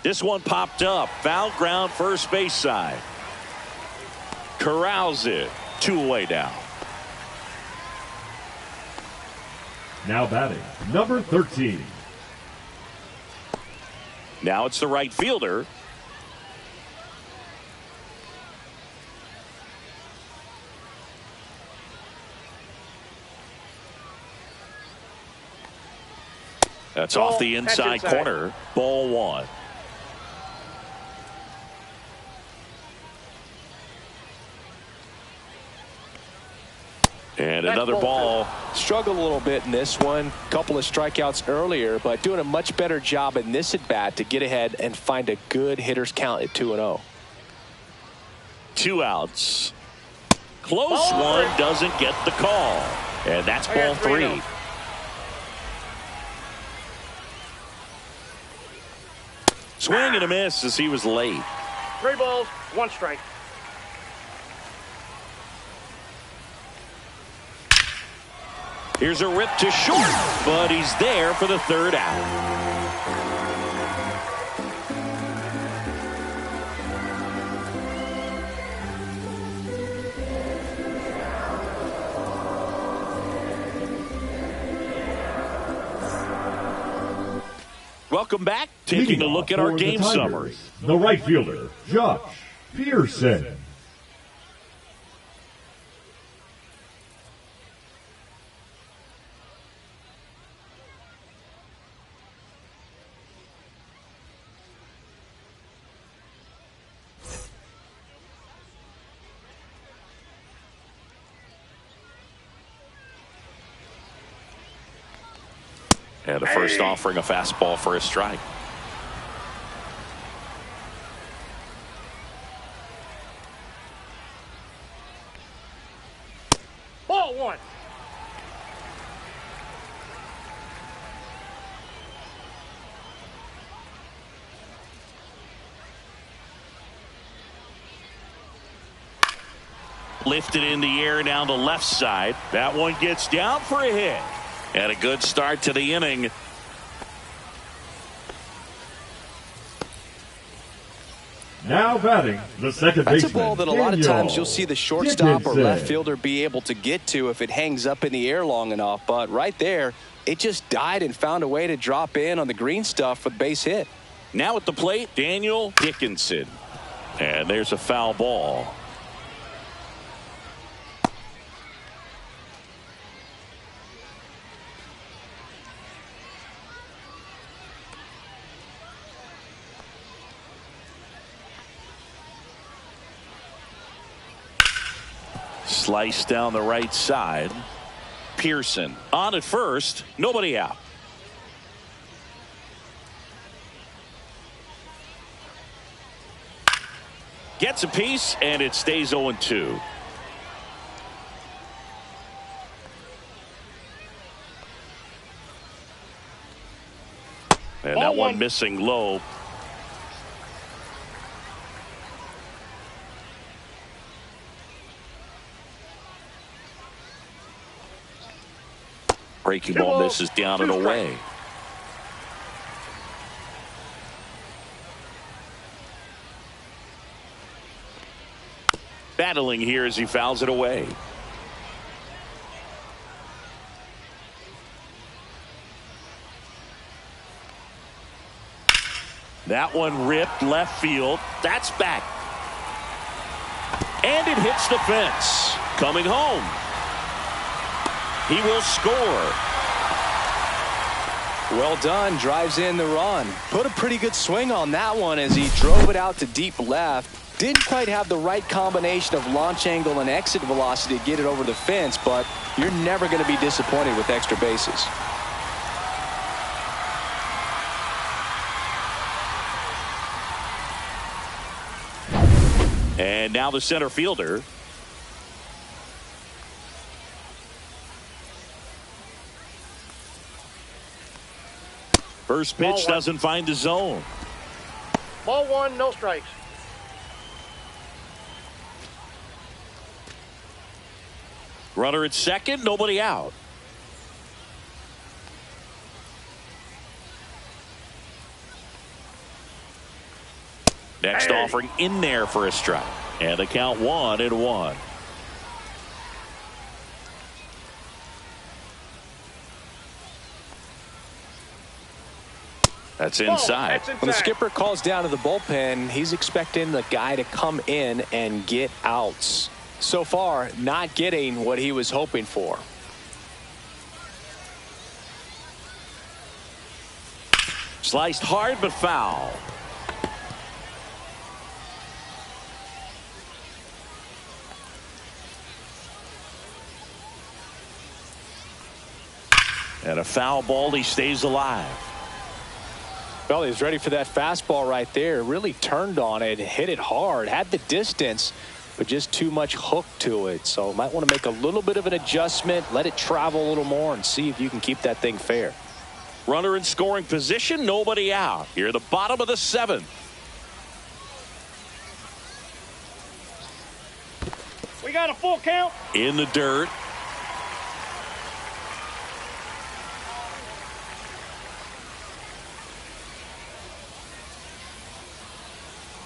This one popped up. Foul ground first base side. Corrals it. 2 away now. Now batting, number 13. Now it's the right fielder. That's off the inside corner. Ball 1. And another ball. Struggled a little bit in this one. Couple of strikeouts earlier, but doing a much better job in this at bat to get ahead and find a good hitter's count at 2-0. 2 outs. Close one, doesn't get the call. And that's ball 3. Swing and a miss as he was late. 3 balls, 1 strike. Here's a rip to short, but he's there for the third out. Welcome back. Taking a look at our game summary. The right fielder, Josh Pearson. And the first offering a fastball for a strike. Ball one. Lifted in the air down the left side. That one gets down for a hit. And a good start to the inning. Now batting the second baseman. That's a ball that a lot of times you'll see the shortstop or left fielder be able to get to if it hangs up in the air long enough. But right there, it just died and found a way to drop in on the green stuff for the base hit. Now at the plate, Daniel Dickinson. And there's a foul ball. Slice down the right side. Pearson on at first. Nobody out. Gets a piece, and it stays 0-2. And that one missing low. Breaking ball misses down and away. Battling here as he fouls it away. That one ripped left field. That's back. And it hits the fence. Coming home. He will score. Well done. Drives in the run. Put a pretty good swing on that one as he drove it out to deep left. Didn't quite have the right combination of launch angle and exit velocity to get it over the fence, but you're never going to be disappointed with extra bases. And now the center fielder. First pitch doesn't find the zone. Ball one, no strikes. Runner at second, nobody out. Next offering in there for a strike. And the count 1-1. That's inside. When the skipper calls down to the bullpen, he's expecting the guy to come in and get outs. So far, not getting what he was hoping for. Sliced hard but foul. And a foul ball, he stays alive. Well, he's ready for that fastball right there. Really turned on it, hit it hard, had the distance, but just too much hook to it. So might want to make a little bit of an adjustment, let it travel a little more, and see if you can keep that thing fair. Runner in scoring position, nobody out. Here at the bottom of the 7th. We got a full count. In the dirt.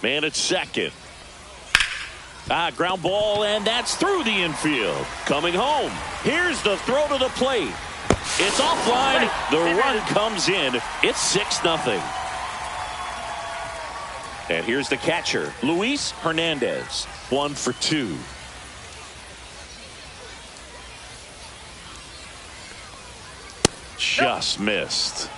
Man at second. Ground ball, and that's through the infield. Coming home. Here's the throw to the plate. It's offline. The run comes in. It's 6-0. And here's the catcher, Luis Hernandez. 1 for 2. Just missed.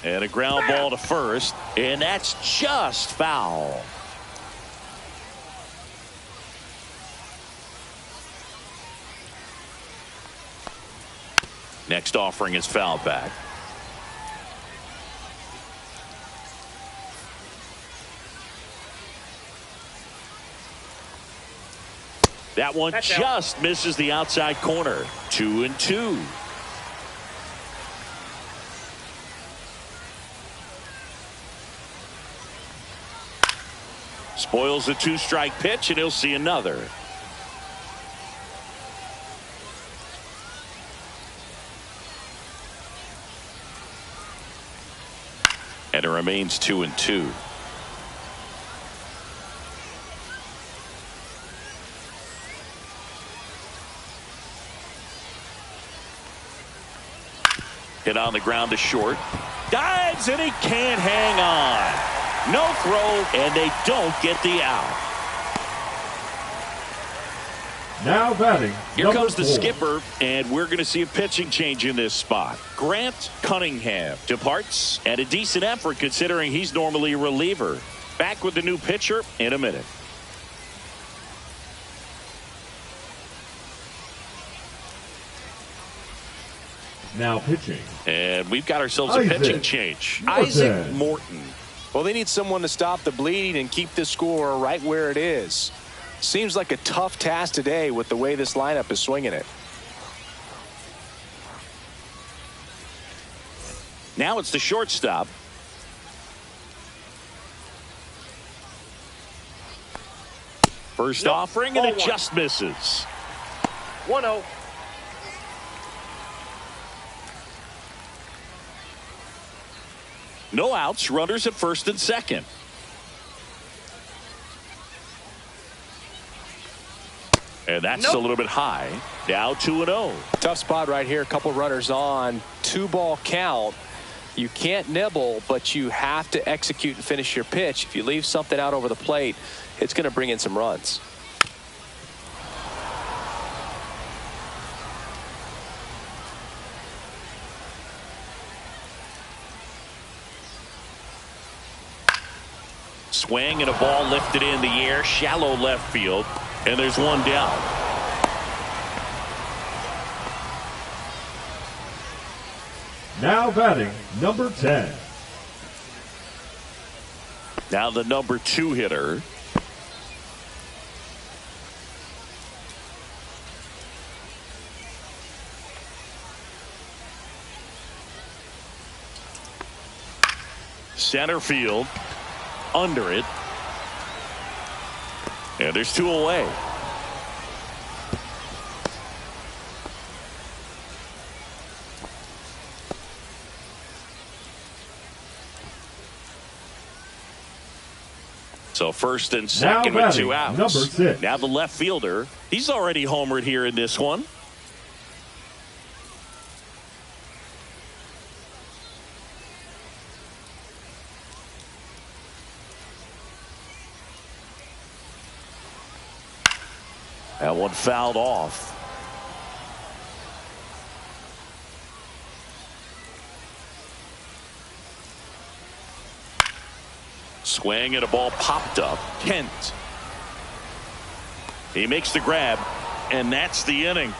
And a ground ball to first, and that's just foul. Next offering is fouled back. That one just misses the outside corner. 2-2. Spoils a 2-strike pitch, and he'll see another. And it remains 2-2. Hit on the ground to short. Dives, and he can't hang on. No throw, and they don't get the out. Now batting. Here comes the skipper, and we're going to see a pitching change in this spot. Grant Cunningham departs, and a decent effort considering he's normally a reliever. Back with the new pitcher in a minute. Now pitching. And we've got ourselves a pitching change. Isaac Morton. Well, they need someone to stop the bleeding and keep the score right where it is. Seems like a tough task today with the way this lineup is swinging it. Now it's the shortstop. First offering, and it just misses. 1-0. No outs, runners at first and second. And that's a little bit high. Now 2-0. Tough spot right here. A couple runners on. 2-ball count. You can't nibble, but you have to execute and finish your pitch. If you leave something out over the plate, it's going to bring in some runs. Swing and a ball lifted in the air, shallow left field, and there's one down. Now batting, number 10. Now the number 2 hitter. Center field. Under it. And there's 2 away. So first and second with 2 outs. Number 6. Now the left fielder. He's already homered here in this one. That one fouled off. Swing and a ball popped up. Kent. He makes the grab, and that's the inning.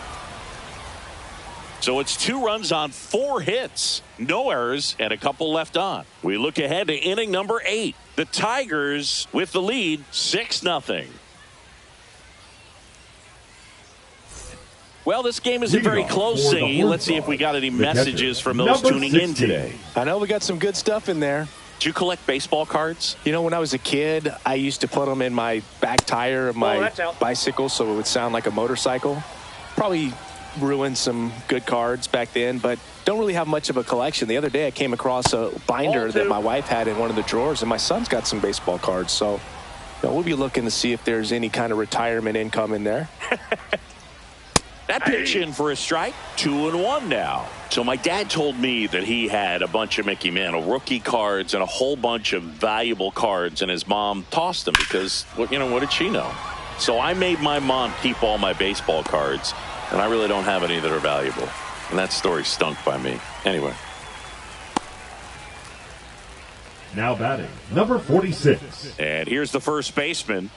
So it's 2 runs on 4 hits. No errors and a couple left on. We look ahead to inning number 8. The Tigers with the lead 6-0. Well, this game isn't very close, Ncaa. Let's see if we got any messages from those tuning in today. I know we got some good stuff in there. Do you collect baseball cards? You know, when I was a kid, I used to put them in my back tire of my bicycle so it would sound like a motorcycle. Probably ruined some good cards back then, but don't really have much of a collection. The other day I came across a binder that my wife had in one of the drawers, and my son's got some baseball cards. So we'll be looking to see if there's any kind of retirement income in there. That pitch in for a strike. 2-1 now. So my dad told me that he had a bunch of Mickey Mantle rookie cards and a whole bunch of valuable cards, and his mom tossed them because, what did she know? So I made my mom keep all my baseball cards, and I really don't have any that are valuable. And that story stunk by me. Anyway. Now batting, number 46. And here's the first baseman.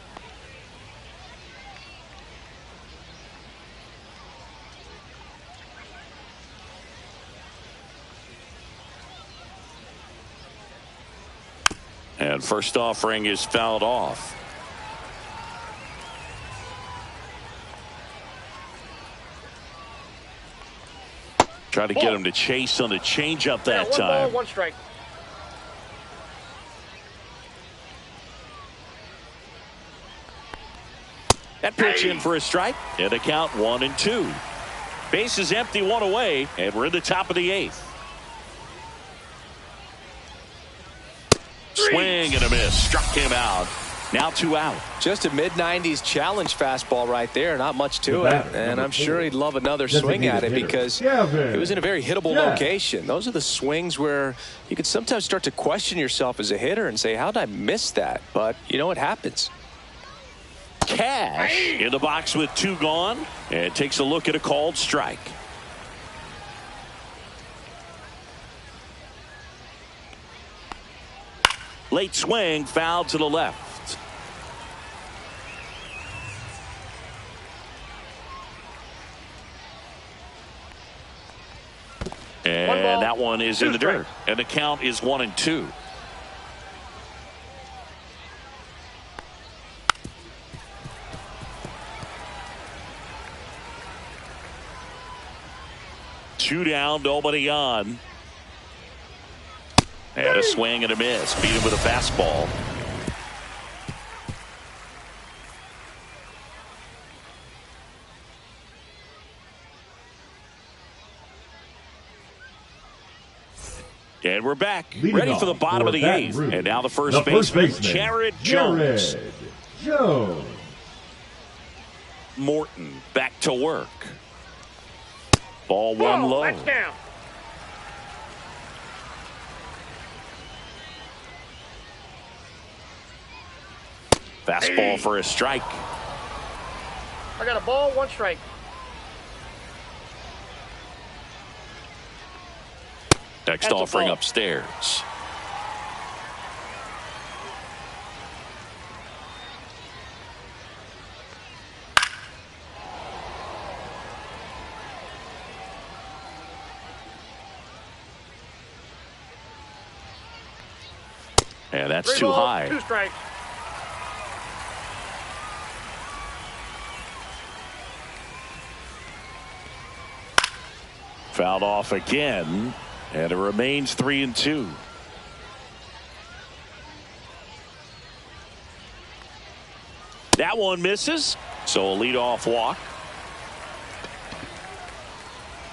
And first offering is fouled off. Try to get him to chase on the changeup that time. 1 ball, 1 strike. That pitch in for a strike. And a count 1-2. Base is empty, 1 away, and we're in the top of the 8th. Swing and a miss. Struck him out. Now 2 out. Just a mid-90s challenge fastball right there. Not much to it. And I'm sure he'd love another swing at it because it was in a very hittable location. Those are the swings where you can sometimes start to question yourself as a hitter and say, how did I miss that? But, it happens. Cash in the box with 2 gone. And takes a look at a called strike. Late swing, foul to the left. And that one is in the dirt. And the count is 1-2. Two down, nobody on. And a swing and a miss. Beat him with a fastball. And we're back. Ready for the bottom of the 8th. And now the first baseman, Jared Jones. Morton back to work. Ball 1 low. That's down. Fastball for a strike. I got a ball, 1 strike. Next offering upstairs. And that's 3 too balls, high. 2 strikes. Fouled off again, and it remains 3-2. That one misses, so a leadoff walk.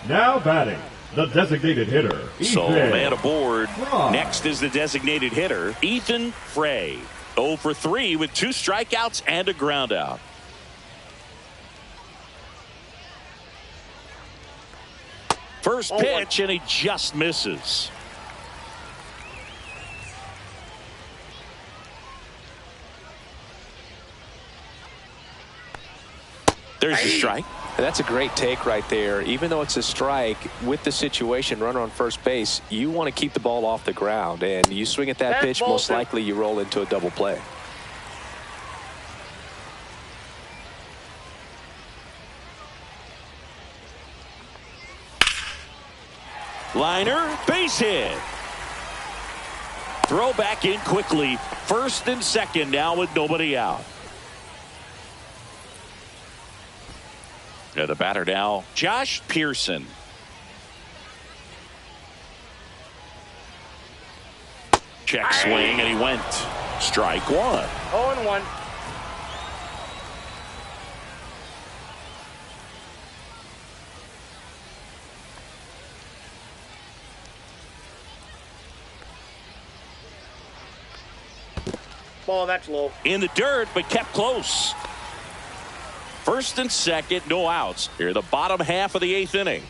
Now batting, the designated hitter, So man aboard. Next is the designated hitter, Ethan Frey. 0 for 3 with 2 strikeouts and a ground out. First pitch, and he just misses. There's the strike. And that's a great take right there. Even though it's a strike, with the situation, runner on first base, you want to keep the ball off the ground. And you swing at that pitch, most likely you roll into a double play. Liner, base hit. Throw back in quickly. First and second now with nobody out. The batter now, Josh Pearson. Check swing, and he went. Strike one. 0-1. Ball, that's low. In the dirt, but kept close. First and second, no outs. Here, the bottom half of the 8th inning.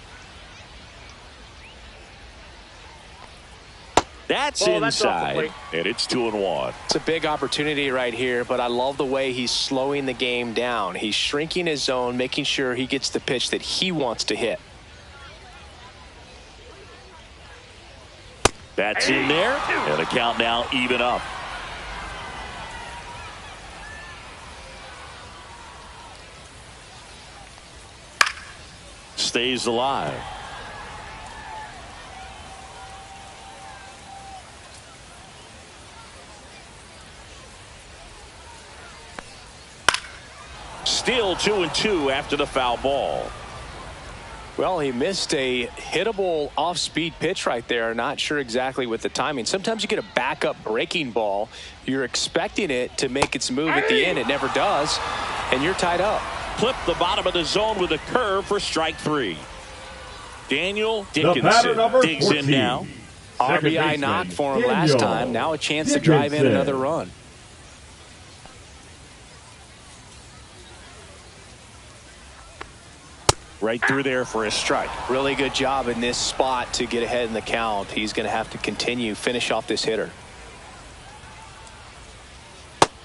That's inside, and it's 2-1. It's a big opportunity right here, but I love the way he's slowing the game down. He's shrinking his zone, making sure he gets the pitch that he wants to hit. That's in there, and the count now even up. Stays alive. Still 2-2 after the foul ball. Well, he missed a hittable off-speed pitch right there. Not sure exactly with the timing. Sometimes you get a backup breaking ball. You're expecting it to make its move at the end. It never does, and you're tied up. Clip the bottom of the zone with a curve for strike three. Daniel Dickinson digs in now. RBI knock for him last time. Now a chance to drive in another run. Right through there for a strike. Really good job in this spot to get ahead in the count. He's going to have to finish off this hitter.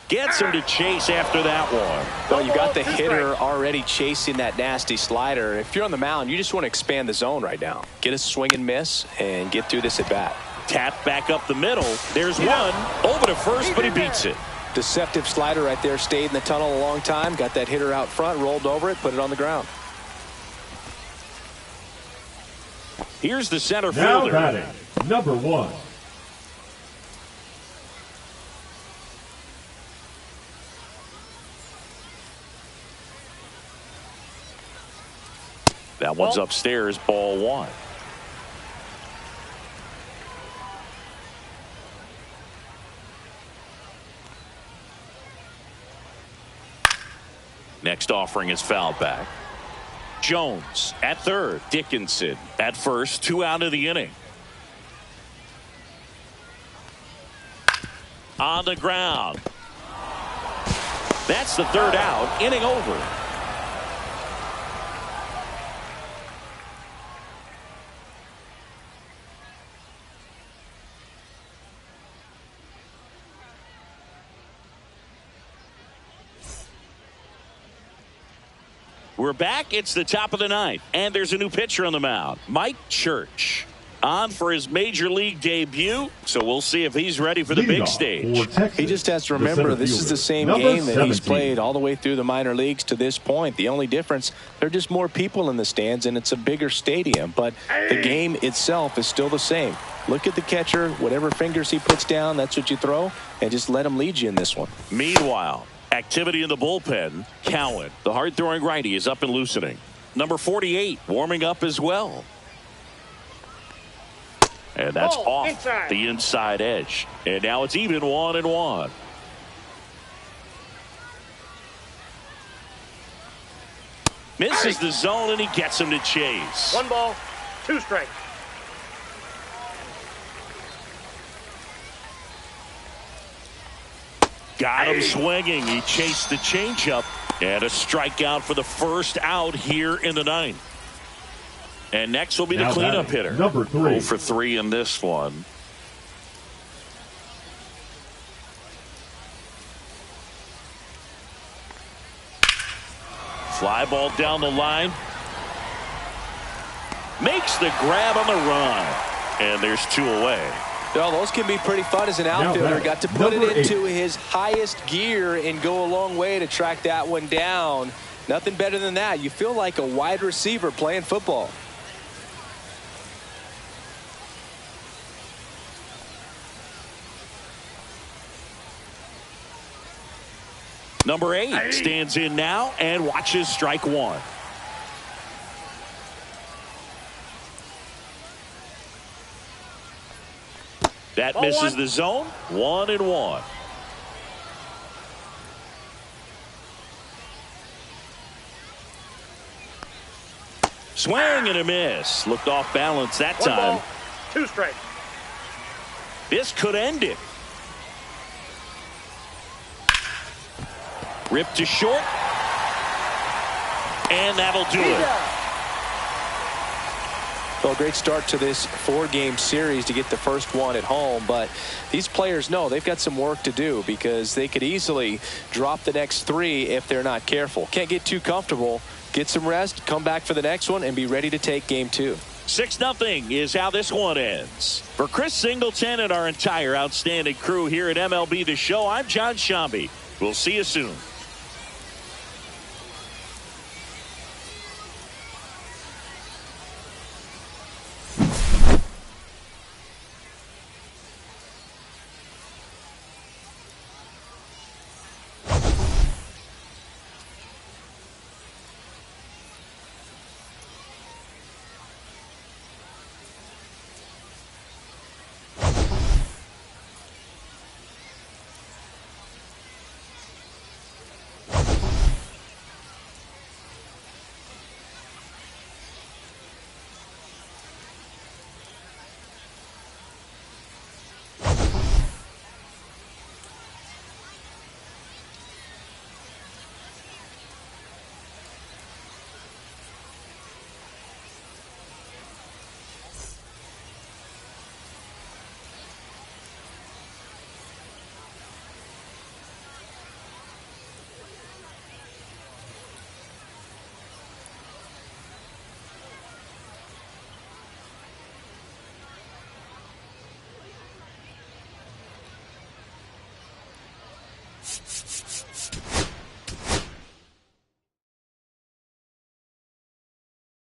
Gets him to chase after that one. Well, you got the hitter already chasing that nasty slider. If you're on the mound, you just want to expand the zone right now. Get a swing and miss and get through this at bat. Tap back up the middle. There's one. Over to first, but he beats it. Deceptive slider right there. Stayed in the tunnel a long time. Got that hitter out front, rolled over it, put it on the ground. Here's the center Now fielder. batting, number 1. That one's upstairs, ball one. Next offering is foul back. Jones at third. Dickinson at first. 2 out of the inning. On the ground. That's the third out. Inning over. We're back. It's the top of the 9th, and there's a new pitcher on the mound. Mike Church on for his major league debut, so we'll see if he's ready for the big stage. He just has to remember this is the same game that he's played all the way through the minor leagues to this point. The only difference, there are just more people in the stands, and it's a bigger stadium, but the game itself is still the same. Look at the catcher. Whatever fingers he puts down, that's what you throw, and just let him lead you in this one. Meanwhile, activity in the bullpen. Cowan, the hard-throwing righty, is up and loosening. Number 48 warming up as well. And that's off the inside edge. And now it's even 1-1. Misses the zone, and he gets him to chase. 1 ball, 2 strikes. Got him swinging. He chased the changeup, and a strikeout for the first out here in the 9th. And next will be the cleanup hitter. Number 3. 0 for 3 in this one. Fly ball down the line. Makes the grab on the run. And there's 2 away. Well, those can be pretty fun as an outfielder. Got to put it into his highest gear and go a long way to track that one down. Nothing better than that. You feel like a wide receiver playing football. Number 8 stands in now and watches strike 1. That Ball misses one. the zone. 1-1. Swing and a miss. Looked off balance that One time. ball, 2 strikes. This could end it. Ripped to short. And that'll do it. Well, great start to this 4-game series to get the first one at home, but these players know they've got some work to do because they could easily drop the next 3 if they're not careful. Can't get too comfortable. Get some rest, come back for the next one, and be ready to take game 2. 6-0 is how this one ends. For Chris Singleton and our entire outstanding crew here at MLB The Show, I'm John Shambi. We'll see you soon.